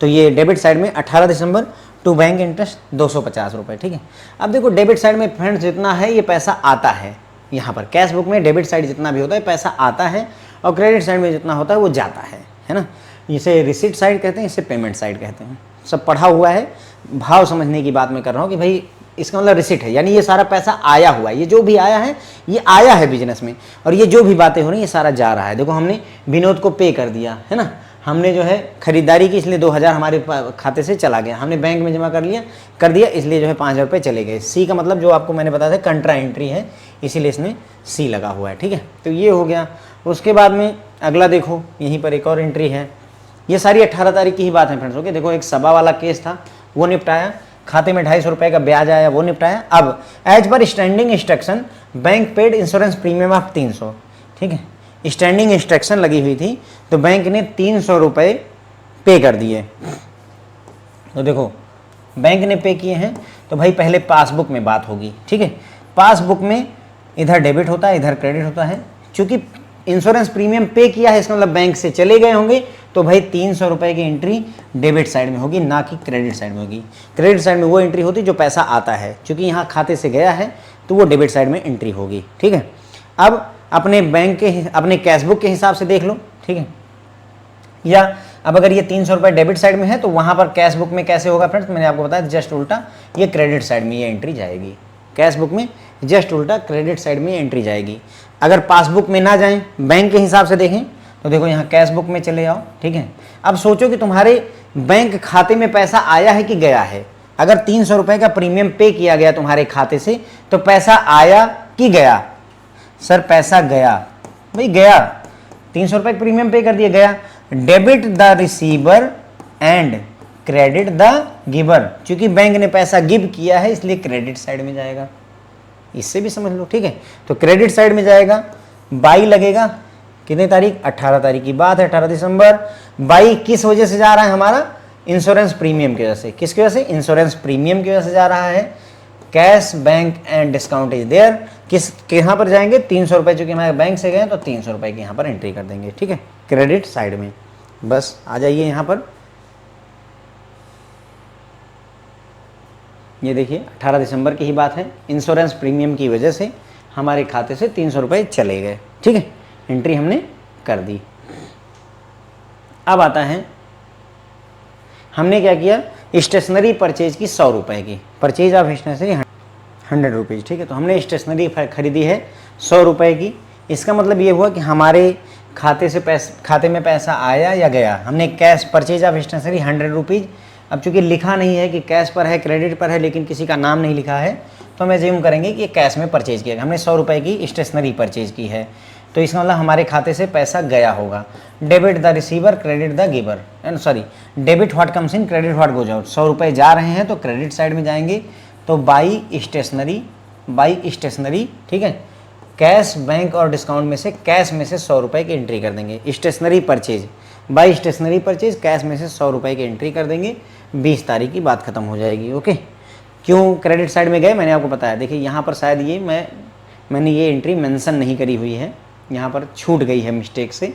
तो ये डेबिट साइड में 18 दिसंबर टू बैंक इंटरेस्ट 250 रुपये, ठीक है। अब देखो डेबिट साइड में फ्रेंड्स जितना है ये पैसा आता है, यहाँ पर कैश बुक में डेबिट साइड जितना भी होता है पैसा आता है, और क्रेडिट साइड में जितना होता है वो जाता है ना। इसे रिसीट साइड कहते हैं, इसे पेमेंट साइड कहते हैं, सब पढ़ा हुआ है। भाव समझने की बात मैं कर रहा हूँ कि भाई इसका मतलब रिसीट है, यानी ये सारा पैसा आया हुआ है, ये जो भी आया है ये आया है बिजनेस में, और ये जो भी बातें हो रही है ये सारा जा रहा है। देखो हमने विनोद को पे कर दिया है ना, हमने जो है खरीदारी की, इसलिए 2,000 हमारे खाते से चला गया, हमने बैंक में जमा कर दिया, इसलिए जो है 5,000 रुपये चले गए। सी का मतलब जो आपको मैंने बताया था कंट्रा एंट्री है, इसीलिए इसने सी लगा हुआ है, ठीक है। तो ये हो गया। उसके बाद में अगला देखो, यहीं पर एक और एंट्री है, ये सारी 18 तारीख की ही बात है फ्रेंड्स। ओके, देखो एक सभा वाला केस था वो निपटाया, खाते में 250 रुपये का ब्याज आया वो निपटाया। अब as per standing instruction bank paid insurance premium of 300, ठीक है। स्टैंडिंग इंस्ट्रक्शन लगी हुई थी तो बैंक ने 300 रुपये पे कर दिए। तो देखो बैंक ने पे किए हैं तो भाई पहले पासबुक में बात होगी, ठीक है। पासबुक में इधर डेबिट होता है, इधर क्रेडिट होता है। चूंकि इंश्योरेंस प्रीमियम पे किया है, इसका मतलब बैंक से चले गए होंगे, तो भाई 300 रुपये की एंट्री डेबिट साइड में होगी, ना कि क्रेडिट साइड में होगी। क्रेडिट साइड में वो एंट्री होती जो पैसा आता है, चूंकि यहाँ खाते से गया है तो वो डेबिट साइड में एंट्री होगी, ठीक है। अब अपने बैंक के, अपने कैशबुक के हिसाब से देख लो, ठीक है। या अब अगर ये 300 रुपये डेबिट साइड में है तो वहाँ पर कैश बुक में कैसे होगा फ्रेंड्स, मैंने आपको बताया जस्ट उल्टा, ये क्रेडिट साइड में ये एंट्री जाएगी। कैश बुक में जस्ट उल्टा क्रेडिट साइड में एंट्री जाएगी। अगर पासबुक में ना जाएं, बैंक के हिसाब से देखें तो देखो यहाँ कैश बुक में चले जाओ, ठीक है। अब सोचो कि तुम्हारे बैंक खाते में पैसा आया है कि गया है। अगर 300 रुपये का प्रीमियम पे किया गया तुम्हारे खाते से तो पैसा आया कि गया? सर पैसा गया, भाई गया, 300 रुपये प्रीमियम पे कर दिया, गया। Debit the receiver and credit the giver, क्योंकि बैंक ने पैसा गिव किया है इसलिए क्रेडिट साइड में जाएगा, इससे भी समझ लो, ठीक है। तो क्रेडिट साइड में जाएगा, बाई लगेगा, कितनी तारीख, 18 तारीख की बात है, 18 दिसंबर। बाई किस वजह से जा रहा है हमारा, इंश्योरेंस प्रीमियम की वजह से। किसकी वजह से, इंश्योरेंस प्रीमियम की वजह से जा रहा है। Cash bank and discount is there, किस यहाँ पर जाएंगे, 300 रुपये चूंकि हमारे बैंक से गए तो 300 रुपये की यहाँ पर एंट्री कर देंगे, ठीक है, क्रेडिट साइड में। बस आ जाइए यहाँ पर, ये देखिए 18 दिसंबर की ही बात है, इंश्योरेंस प्रीमियम की वजह से हमारे खाते से 300 रुपये चले गए, ठीक है, एंट्री हमने कर दी। अब आता है हमने क्या किया, स्टेशनरी परचेज की 100 रुपये की, परचेज ऑफ स्टेशनरी 100 रुपीज़, ठीक है। तो हमने स्टेशनरी खरीदी है 100 रुपये की। इसका मतलब ये हुआ कि हमारे खाते में पैसा आया या गया। हमने cash purchase of stationery 100 rupees. अब चूंकि लिखा नहीं है कि कैश पर है क्रेडिट पर है, लेकिन किसी का नाम नहीं लिखा है, तो हम एज्यूम करेंगे कि ये कैश में परचेज किया। हमने 100 रुपये की स्टेशनरी परचेज की है। तो इसका मतलब हमारे खाते से पैसा गया होगा। Debit the receiver, credit the giver, and sorry debit what comes in, credit what goes out. 100 रुपये जा रहे हैं तो क्रेडिट साइड में जाएंगे, तो बाई स्टेशनरी, ठीक है, कैश बैंक और डिस्काउंट में से कैश में से 100 रुपये की एंट्री कर देंगे। Stationery purchase, by stationery purchase cash में से 100 रुपये की एंट्री कर देंगे। 20 तारीख की बात खत्म हो जाएगी। ओके, क्यों क्रेडिट साइड में गए मैंने आपको बताया। देखिए यहाँ पर शायद ये मैंने ये एंट्री मेंशन नहीं करी हुई है, यहाँ पर छूट गई है मिस्टेक से।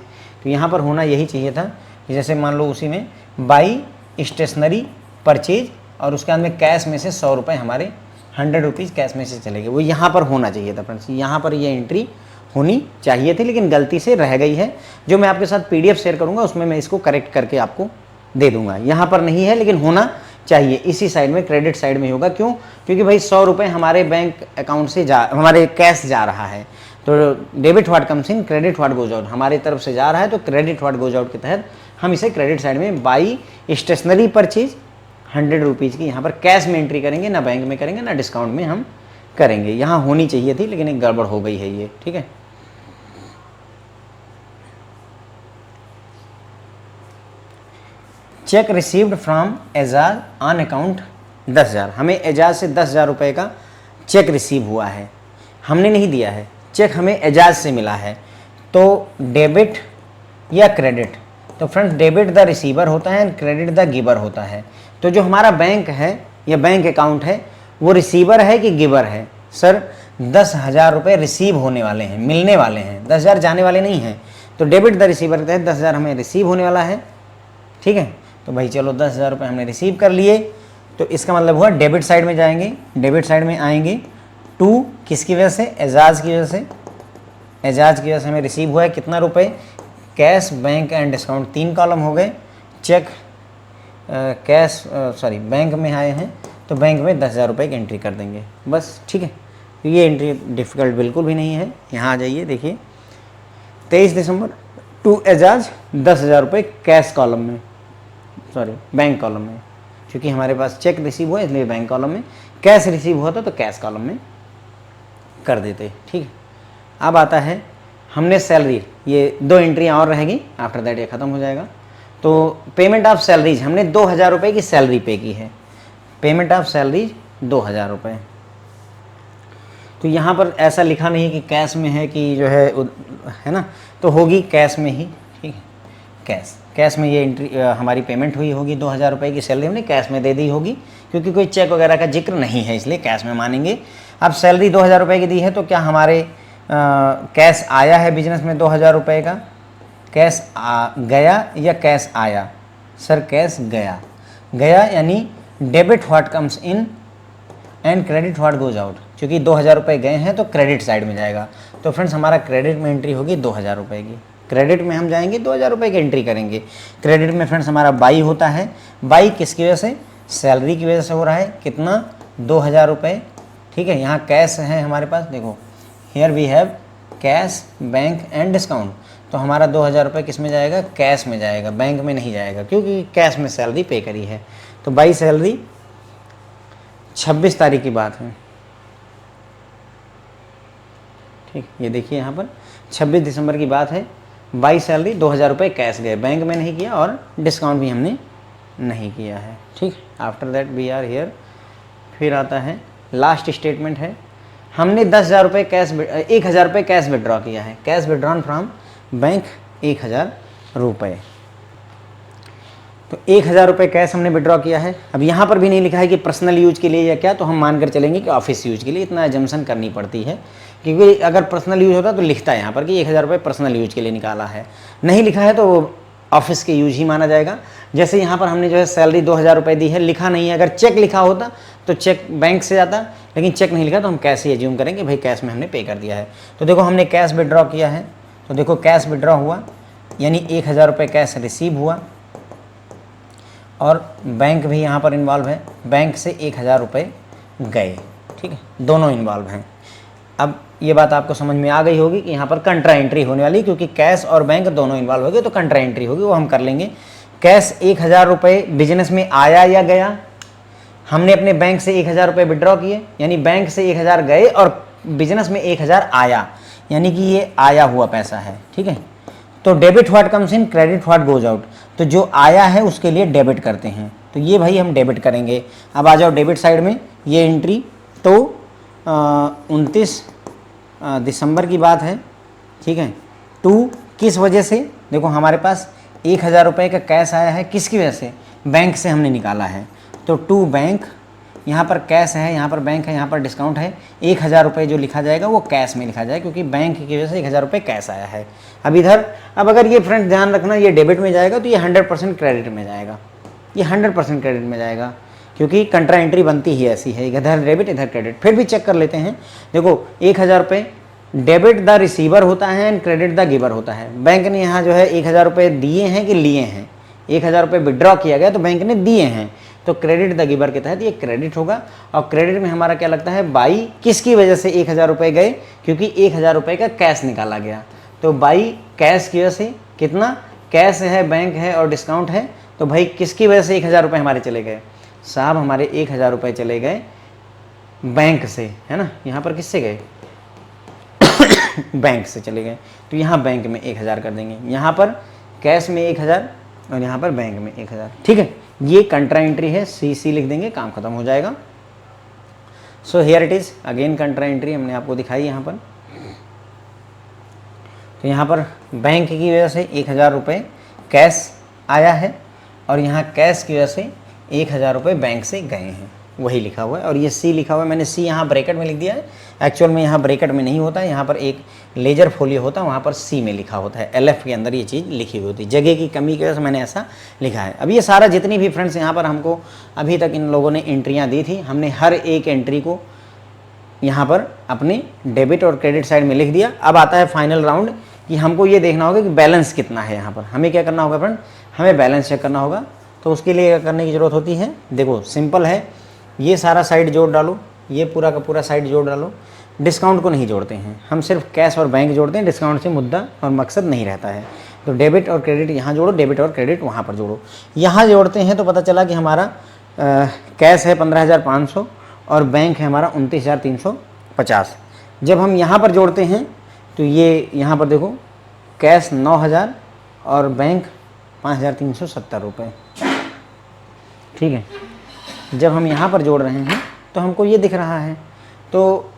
तो यहाँ पर होना यही चाहिए था कि जैसे मान लो उसी में बाई स्टेशनरी परचेज और उसके बाद में कैश में से 100 रुपये हमारे 100 रुपीज़ कैश में से चले गए, वो यहाँ पर होना चाहिए था फ्रेंड्स। यहाँ पर ये एंट्री होनी चाहिए थी लेकिन गलती से रह गई है। जो मैं आपके साथ PDF शेयर करूँगा उसमें मैं इसको करेक्ट करके आपको दे दूंगा। यहाँ पर नहीं है लेकिन होना चाहिए, इसी साइड में क्रेडिट साइड में होगा। क्यों? क्योंकि भाई 100 रुपये हमारे बैंक अकाउंट से हमारे कैश जा रहा है, तो debit what comes in, credit what goes out, हमारी तरफ से जा रहा है तो क्रेडिट व्हाट गोज आउट के तहत हम इसे क्रेडिट साइड में बाई स्टेशनरी परचेज 100 रुपीज़ की यहाँ पर कैश में एंट्री करेंगे, ना बैंक में करेंगे ना डिस्काउंट में हम करेंगे। यहाँ होनी चाहिए थी लेकिन एक गड़बड़ हो गई है ये, ठीक है। Cheque received from Ejaz on account 10,000, हमें एजाज से 10,000 रुपये का चेक रिसीव हुआ है, हमने नहीं दिया है, चेक हमें एजाज से मिला है। तो डेबिट या क्रेडिट, तो फ्रेंड्स डेबिट द रिसीवर होता है एंड क्रेडिट द गिवर होता है। तो जो हमारा बैंक है या बैंक अकाउंट है वो रिसीवर है कि गिवर है? सर 10,000 रुपये रिसीव होने वाले हैं, मिलने वाले हैं, 10,000 जाने वाले नहीं हैं। तो डेबिट द रिसीवर के तहत 10,000 हमें रिसीव होने वाला है, ठीक है। तो भाई चलो 10,000 रुपये हमने रिसीव कर लिए, तो इसका मतलब हुआ डेबिट साइड में जाएंगे, डेबिट साइड में आएंगे। टू किसकी वजह से? एजाज की वजह से, एजाज की वजह से हमें रिसीव हुआ है कितना रुपए? Cash bank and discount 3 column हो गए। चेक कैश बैंक में आए हैं तो बैंक में 10,000 रुपये की एंट्री कर देंगे बस, ठीक है। तो ये एंट्री डिफ़िकल्ट बिल्कुल भी नहीं है। यहाँ आ जाइए, देखिए 23 दिसंबर टू एजाज 10,000 रुपये कैश कॉलम में, बैंक कॉलम में, क्योंकि हमारे पास चेक रिसीव हुआ इसलिए बैंक कॉलम में, कैश रिसीव हुआ था तो कैश कॉलम में कर देते, ठीक है। अब आता है हमने सैलरी, ये 2 एंट्रियाँ और रहेगी, आफ्टर दैट ये ख़त्म हो जाएगा। तो पेमेंट ऑफ सैलरीज, हमने 2,000 रुपये की सैलरी पे की है, पेमेंट ऑफ सैलरीज 2,000 रुपये। तो यहाँ पर ऐसा लिखा नहीं है कि कैश में है कि जो है ना, तो होगी कैश में ही, ठीक है। कैश में ये एंट्री हमारी पेमेंट हुई होगी, 2,000 रुपये की सैलरी हमने कैश में दे दी होगी, क्योंकि कोई चेक वगैरह का जिक्र नहीं है इसलिए कैश में मानेंगे। अब सैलरी 2,000 रुपये की दी है तो क्या हमारे कैश आया है बिजनेस में 2,000 रुपये का? कैश गया या कैश आया? सर कैश गया यानी debit what comes in and credit what goes out. क्योंकि 2,000 रुपये गए हैं तो क्रेडिट साइड में जाएगा। तो फ्रेंड्स हमारा क्रेडिट में एंट्री होगी 2,000 रुपये की, क्रेडिट में हम जाएंगे 2,000 रुपये की एंट्री करेंगे। क्रेडिट में फ्रेंड्स हमारा बाई होता है, बाई किसकी वजह से? सैलरी की वजह से हो रहा है, कितना? 2,000 रुपये, ठीक है। यहाँ कैश है हमारे पास, देखो here we have cash bank and discount, तो हमारा 2,000 रुपये किस में जाएगा? कैश में जाएगा, बैंक में नहीं जाएगा, क्योंकि कैश में सैलरी पे करी है। तो बाई सैलरी 26 तारीख की बात है, ठीक। ये देखिए यहाँ पर 26 दिसंबर की बात है, बाई सैलरी 2,000 रुपये कैश गए, बैंक में नहीं किया और डिस्काउंट भी हमने नहीं किया है, ठीक। After that we are here, फिर आता है लास्ट स्टेटमेंट है, हमने 10,000 रुपये कैश 1,000 रुपये कैश विड्रॉ किया है, कैश विड्रॉन फ्रॉम बैंक 1,000 रुपये। तो 1,000 रुपये कैश हमने विड्रॉ किया है। अब यहाँ पर भी नहीं लिखा है कि पर्सनल यूज के लिए या क्या, तो हम मानकर चलेंगे कि ऑफिस यूज के लिए, इतना एजम्पशन करनी पड़ती है, क्योंकि अगर पर्सनल यूज होता तो लिखता है यहाँ पर कि 1,000 रुपये पर्सनल यूज के लिए निकाला है, नहीं लिखा है तो वो ऑफिस के यूज ही माना जाएगा। जैसे यहाँ पर हमने जो है सैलरी 2,000 रुपये दी है, लिखा नहीं है, अगर चेक लिखा होता तो चेक बैंक से जाता, लेकिन चेक नहीं लिखा तो हम कैश ही एज्यूम करेंगे भाई कैश में हमने पे कर दिया है। तो देखो हमने कैश विड्रॉ किया है, तो देखो कैश विड्रॉ हुआ यानी 1,000 रुपये कैश रिसीव हुआ और बैंक भी यहाँ पर इन्वॉल्व है, बैंक से 1,000 रुपये गए, ठीक है, दोनों इन्वॉल्व हैं। अब ये बात आपको समझ में आ गई होगी कि यहाँ पर कंट्रा एंट्री होने वाली, क्योंकि कैश और बैंक दोनों इन्वॉल्व हो गए तो कंट्रा एंट्री होगी, वो हम कर लेंगे। कैश 1,000 रुपये बिजनेस में आया या गया? हमने अपने बैंक से 1,000 रुपये विड्रॉ किए, यानी बैंक से 1,000 गए और बिजनेस में 1,000 आया, यानी कि ये आया हुआ पैसा है, ठीक है। तो debit what comes in, credit what goes out. तो जो आया है उसके लिए डेबिट करते हैं, तो ये भाई हम डेबिट करेंगे। अब आ जाओ डेबिट साइड में, ये एंट्री तो 29 दिसंबर की बात है, ठीक है। टू किस वजह से, देखो हमारे पास 1000 रुपये का कैश आया है, किसकी वजह से, बैंक से हमने निकाला है। तो टू बैंक, यहाँ पर कैश है, यहाँ पर बैंक है, यहाँ पर डिस्काउंट है। 1000 रुपये जो लिखा जाएगा वो कैश में लिखा जाएगा, क्योंकि बैंक की वजह से 1000 रुपये कैश आया है। अब इधर, अब अगर ये फ्रेंड ध्यान रखना, ये डेबिट में जाएगा तो ये 100% क्रेडिट में जाएगा, ये 100% क्रेडिट में जाएगा, क्योंकि कंट्रा एंट्री बनती ही ऐसी है, इधर डेबिट इधर क्रेडिट। फिर भी चेक कर लेते हैं, देखो 1000 रुपये डेबिट द रिसीवर होता है एंड क्रेडिट द गिवर होता है। बैंक ने यहाँ जो है 1000 रुपये दिए हैं कि लिए हैं, 1000 रुपये विड्रॉ किया गया तो बैंक ने दिए हैं, तो क्रेडिट द गिवर के तहत ये क्रेडिट होगा। और क्रेडिट में हमारा क्या लगता है, बाई किसकी वजह से 1000 रुपये गए, क्योंकि 1000 रुपये का कैश निकाला गया, तो बाई कैश की वजह से कितना, कैश है, बैंक है और डिस्काउंट है, तो भाई किसकी वजह से 1000 रुपये हमारे चले गए, साहब हमारे 1000 रुपये चले गए बैंक से, है ना। यहाँ पर किससे गए बैंक से चले गए, तो यहाँ बैंक में 1000 कर देंगे, यहाँ पर कैश में 1000 और यहाँ पर बैंक में 1000, ठीक है। ये कंट्रा एंट्री है, सी लिख देंगे, काम खत्म हो जाएगा। So here it is again कंट्रा entry हमने आपको दिखाई यहाँ पर। तो यहाँ पर बैंक की वजह से 1000 रुपये कैश आया है, और यहाँ कैश की वजह से 1000 रुपये बैंक से गए हैं, वही लिखा हुआ है। और ये सी लिखा हुआ है, मैंने सी यहाँ ब्रैकेट में लिख दिया है, एक्चुअल में यहाँ ब्रैकेट में नहीं होता है, यहाँ पर एक लेजर फोलियो होता है, वहाँ पर सी में लिखा होता है, LF के अंदर ये चीज़ लिखी हुई होती है, जगह की कमी की वजह से मैंने ऐसा लिखा है। अब ये सारा जितनी भी फ्रेंड्स यहाँ पर हमको अभी तक इन लोगों ने एंट्रियाँ दी थी, हमने हर एक एंट्री को यहाँ पर अपने डेबिट और क्रेडिट साइड में लिख दिया। अब आता है फाइनल राउंड कि हमको ये देखना होगा कि बैलेंस कितना है। यहाँ पर हमें क्या करना होगा फ्रेंड, हमें बैलेंस चेक करना होगा। तो उसके लिए क्या करने की ज़रूरत होती है, देखो सिंपल है, ये सारा साइड जोड़ डालो, ये पूरा का पूरा साइड जोड़ डालो। डिस्काउंट को नहीं जोड़ते हैं हम, सिर्फ कैश और बैंक जोड़ते हैं, डिस्काउंट से मुद्दा और मकसद नहीं रहता है। तो डेबिट और क्रेडिट यहाँ जोड़ो, डेबिट और क्रेडिट वहाँ पर जोड़ो। यहाँ जोड़ते हैं तो पता चला कि हमारा कैश है 15,500 और बैंक है हमारा 29,350। जब हम यहाँ पर जोड़ते हैं तो ये यहाँ पर देखो कैश 9,000 और बैंक 5,370 रुपये, ठीक है। जब हम यहाँ पर जोड़ रहे हैं तो हमको ये दिख रहा है। तो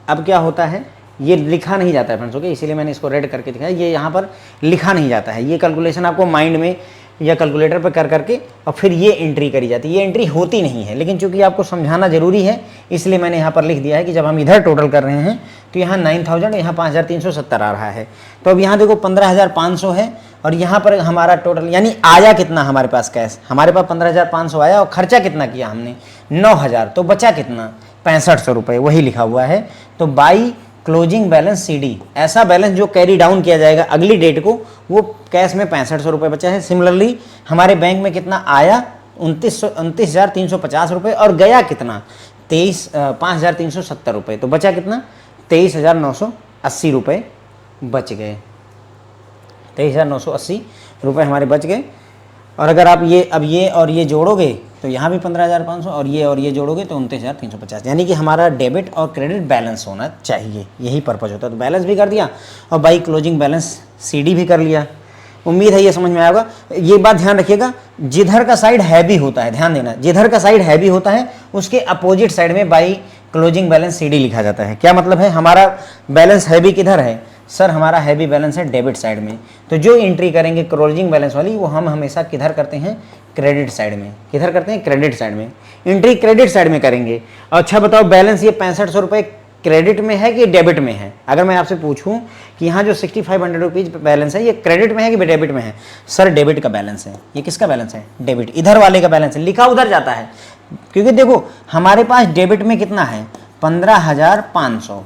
अब क्या होता है, ये लिखा नहीं जाता है फ्रेंड्स, ओके, इसीलिए मैंने इसको रेड करके दिखाया। ये यहाँ पर लिखा नहीं जाता है, ये कैलकुलेशन आपको माइंड में या कैलकुलेटर पर कर करके और फिर ये एंट्री करी जाती है। ये एंट्री होती नहीं है, लेकिन चूंकि आपको समझाना जरूरी है इसलिए मैंने यहाँ पर लिख दिया है कि जब हम इधर टोटल कर रहे हैं तो यहाँ 9,000, यहाँ 5,370 आ रहा है। तो अब यहाँ देखो 15,500 है और यहाँ पर हमारा टोटल यानी आया कितना हमारे पास कैश, हमारे पास 15,500 आया और खर्चा कितना किया हमने 9,000, तो बचा कितना 6500 रुपये, वही लिखा हुआ है। तो बाई क्लोजिंग बैलेंस CD, ऐसा बैलेंस जो कैरी डाउन किया जाएगा अगली डेट को, वो कैश में 6500 रुपये बचा है। सिमिलरली हमारे बैंक में कितना आया 29,350 रुपये और गया कितना 5,370 रुपये, तो बचा कितना 23,980 रुपये बच गए, 23,980 रुपये हमारे बच गए। और अगर आप ये अब ये और ये जोड़ोगे तो यहाँ भी 15,500 और ये जोड़ोगे तो 29,350, यानी कि हमारा डेबिट और क्रेडिट बैलेंस होना चाहिए, यही पर्पज़ होता है। तो बैलेंस भी कर दिया और बाई क्लोजिंग बैलेंस CD भी कर लिया। उम्मीद है ये समझ में आएगा। ये बात ध्यान रखिएगा, जिधर का साइड हैवी होता है, ध्यान देना, जिधर का साइड हैवी होता है उसके अपोजिट साइड में बाई क्लोजिंग बैलेंस CD लिखा जाता है। क्या मतलब है, हमारा बैलेंस हैवी किधर है सर, हमारा हैवी बैलेंस है डेबिट साइड में, तो जो एंट्री करेंगे क्लोजिंग बैलेंस वाली वो हम हमेशा किधर करते हैं, क्रेडिट साइड में। किधर करते हैं, क्रेडिट साइड में, एंट्री क्रेडिट साइड में करेंगे। अच्छा बताओ बैलेंस ये 6500 रुपये क्रेडिट में है कि डेबिट में है। अगर मैं आपसे पूछूं कि यहाँ जो 6,500 रुपीज़ बैलेंस है ये क्रेडिट में है कि डेबिट में है, सर डेबिट का बैलेंस है। ये किसका बैलेंस है, डेबिट, इधर वाले का बैलेंस है, लिखा उधर जाता है। क्योंकि देखो हमारे पास डेबिट में कितना है 15,500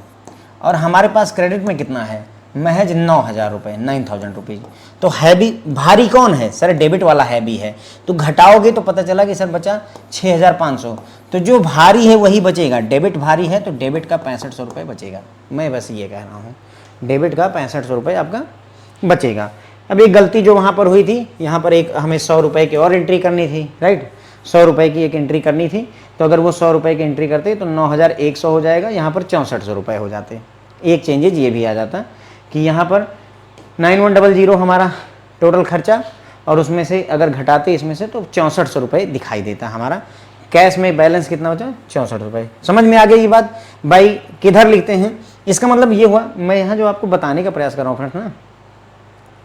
और हमारे पास क्रेडिट में कितना है महज 9,000 रुपये, 9,000 रुपीज़। तो हैवी भारी कौन है सर, डेबिट वाला हैवी है। तो घटाओगे तो पता चला कि सर बचा 6,500, तो जो भारी है वही बचेगा। डेबिट भारी है तो डेबिट का 6500 रुपये बचेगा। मैं बस ये कह रहा हूँ, डेबिट का 6500 रुपये आपका बचेगा। अब एक गलती जो वहाँ पर हुई थी, यहाँ पर एक हमें 100 रुपये की और एंट्री करनी थी, राइट, 100 रुपये की एक एंट्री करनी थी। तो अगर वो 100 रुपये की एंट्री करते तो 9,100 हो जाएगा, यहाँ पर 6400 रुपये हो जाते, एक चेंजेज ये भी आ जाता कि यहाँ पर 9100 हमारा टोटल खर्चा, और उसमें से अगर घटाते इसमें से तो 6400 रुपये दिखाई देता हमारा। कैश में बैलेंस कितना बचा? 64 रुपये। समझ में आ गई ये बात? भाई किधर लिखते हैं? इसका मतलब ये हुआ, मैं यहाँ जो आपको बताने का प्रयास कर रहा हूँ फ्रेंड्स ना,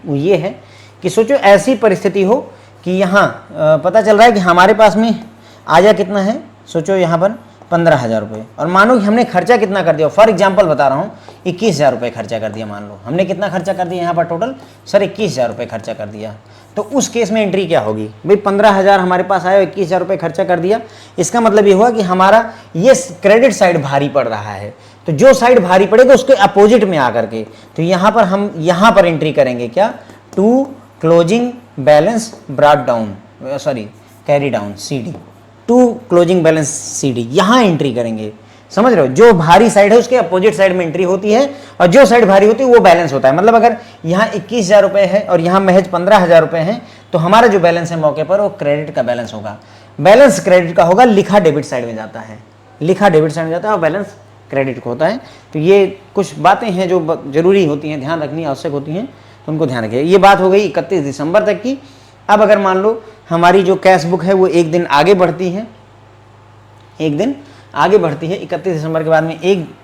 वो ये है कि सोचो ऐसी परिस्थिति हो कि यहाँ पता चल रहा है कि हमारे पास में आया कितना है, सोचो यहाँ पर 15,000 रुपये, और मानो कि हमने खर्चा कितना कर दिया, फॉर एग्जांपल बता रहा हूँ 21,000 रुपये खर्चा कर दिया। मान लो हमने कितना खर्चा कर दिया यहाँ पर टोटल, सर 21,000 रुपये खर्चा कर दिया। तो उस केस में एंट्री क्या होगी भाई? 15,000 हमारे पास आया, 21,000 रुपये खर्चा कर दिया। इसका मतलब ये हुआ कि हमारा ये क्रेडिट साइड भारी पड़ रहा है। तो जो साइड भारी पड़ेगा उसके अपोजिट में आकर के, तो यहाँ पर हम यहाँ पर एंट्री करेंगे क्या? To closing balance brought down, sorry carry down, CD, to closing balance CD, यहाँ एंट्री करेंगे। समझ रहे हो? जो भारी साइड है उसके अपोजिट साइड में एंट्री होती है, और जो साइड भारी होती है वो बैलेंस होता है। मतलब अगर यहाँ 21,000 रुपये है और यहाँ महज 15,000 रुपये है, तो हमारा जो बैलेंस है मौके पर वो क्रेडिट का बैलेंस होगा। बैलेंस क्रेडिट का होगा, लिखा डेबिट साइड में जाता है, लिखा डेबिट साइड में जाता है और बैलेंस क्रेडिट को होता है। तो ये कुछ बातें हैं जो जरूरी होती हैं, ध्यान रखनी आवश्यक होती हैं, तो उनको ध्यान रखिए। ये बात हो गई 31 दिसंबर तक की। अब अगर मान लो हमारी जो कैश बुक है वो एक दिन आगे बढ़ती है, एक दिन आगे बढ़ती है, 31 दिसंबर के बाद में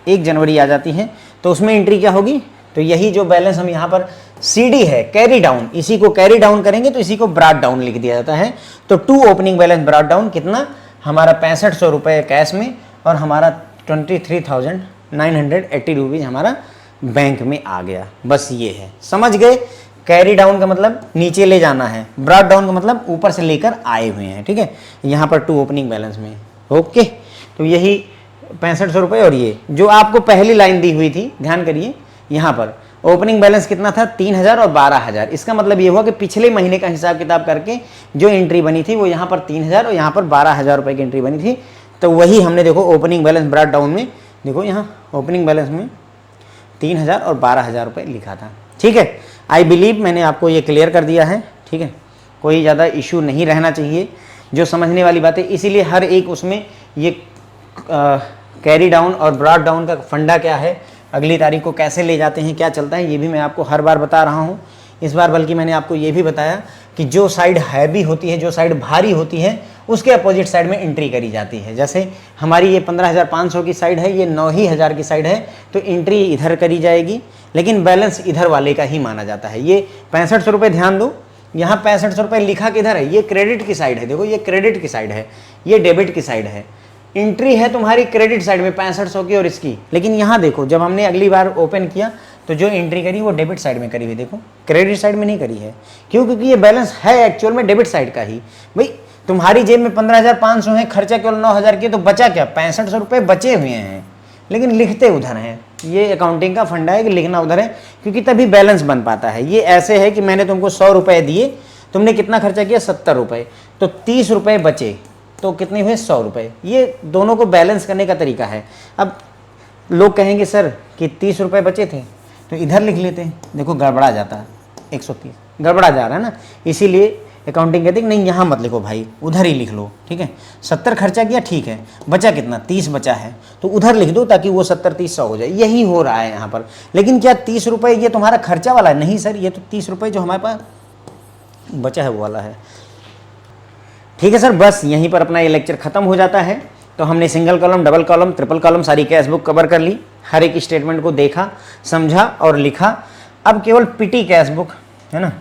1 जनवरी आ जाती है, तो उसमें एंट्री क्या होगी? तो यही जो बैलेंस हम यहाँ पर CD है कैरी डाउन, इसी को कैरी डाउन करेंगे तो इसी को ब्रॉट डाउन लिख दिया जाता है। तो to opening balance brought down कितना? हमारा 6500 रुपये कैश में, और हमारा 23,980 रुपीज़ हमारा बैंक में आ गया। बस ये है, समझ गए? कैरी डाउन का मतलब नीचे ले जाना है, ब्रॉट डाउन का मतलब ऊपर से लेकर आए हुए हैं। ठीक है, यहाँ पर टू ओपनिंग बैलेंस में। ओके, तो यही 6500 रुपये। और ये जो आपको पहली लाइन दी हुई थी, ध्यान करिए, यहाँ पर ओपनिंग बैलेंस कितना था? 3,000 और 12,000। इसका मतलब ये हुआ कि पिछले महीने का हिसाब किताब करके जो एंट्री बनी थी वो यहाँ पर 3,000 और यहाँ पर 12,000 रुपये की एंट्री बनी थी। तो वही हमने देखो ओपनिंग बैलेंस ब्रॉट डाउन में, देखो यहाँ ओपनिंग बैलेंस में 3,000 और 12,000 रुपये लिखा था। ठीक है, आई बिलीव मैंने आपको ये क्लियर कर दिया है। ठीक है, कोई ज़्यादा इशू नहीं रहना चाहिए, जो समझने वाली बात है। इसीलिए हर एक उसमें ये कैरी डाउन और ब्रॉट डाउन का फंडा क्या है, अगली तारीख को कैसे ले जाते हैं, क्या चलता है, ये भी मैं आपको हर बार बता रहा हूँ। इस बार बल्कि मैंने आपको ये भी बताया कि जो साइड हैवी होती है, जो साइड भारी होती है, उसके अपोजिट साइड में एंट्री करी जाती है। जैसे हमारी ये 15,500 की साइड है, ये 9,000 की साइड है, तो एंट्री इधर करी जाएगी, लेकिन बैलेंस इधर वाले का ही माना जाता है। ये 6500 रुपये, ध्यान दो, यहाँ 6500 रुपये लिखा किधर है? ये क्रेडिट की साइड है। देखो ये क्रेडिट की साइड है, ये डेबिट की साइड है। एंट्री है तुम्हारी क्रेडिट साइड में 6500 की और इसकी, लेकिन यहाँ देखो जब हमने अगली बार ओपन किया तो जो एंट्री करी वो डेबिट साइड में करी हुई, देखो क्रेडिट साइड में नहीं करी है। क्यों? क्योंकि ये बैलेंस है एक्चुअल में डेबिट साइड का ही। भाई तुम्हारी जेब में 15,500 है, खर्चा केवल 9,000 की, तो बचा क्या? 6500 रुपये बचे हुए हैं, लेकिन लिखते उधर हैं। ये अकाउंटिंग का फंडा है कि लिखना उधर है, क्योंकि तभी बैलेंस बन पाता है। ये ऐसे है कि मैंने तुमको 100 रुपये दिए, तुमने कितना खर्चा किया? 70 रुपये, तो 30 रुपये बचे, तो कितने हुए? 100 रुपये। ये दोनों को बैलेंस करने का तरीका है। अब लोग कहेंगे सर कि 30 रुपये बचे थे तो इधर लिख लेते हैं, देखो गड़बड़ा जाता है, 130 गड़बड़ा जा रहा है ना, इसीलिए अकाउंटिंग कहती है नहीं यहाँ मत लिखो भाई, उधर ही लिख लो। ठीक है, 70 खर्चा किया, ठीक है, बचा कितना? 30 बचा है, तो उधर लिख दो ताकि वो 70 30 100 हो जाए। यही हो रहा है यहाँ पर। लेकिन क्या 30 रुपये ये तुम्हारा खर्चा वाला है? नहीं सर, ये तो 30 रुपये जो हमारे पास बचा है वो वाला है। ठीक है सर, बस यहीं पर अपना ये लेक्चर खत्म हो जाता है। तो हमने single column, double column, triple column सारी कैश बुक कवर कर ली, हर एक स्टेटमेंट को देखा, समझा और लिखा। अब केवल पिटी कैश बुक है ना,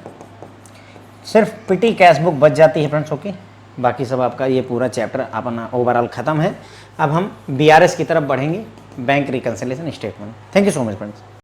सिर्फ पिटी कैश बुक बच जाती है फ्रेंड्स। ओके, बाकी सब आपका ये पूरा चैप्टर अपना ओवरऑल खत्म है। अब हम BRS की तरफ बढ़ेंगे, bank reconciliation statement. Thank you so much friends.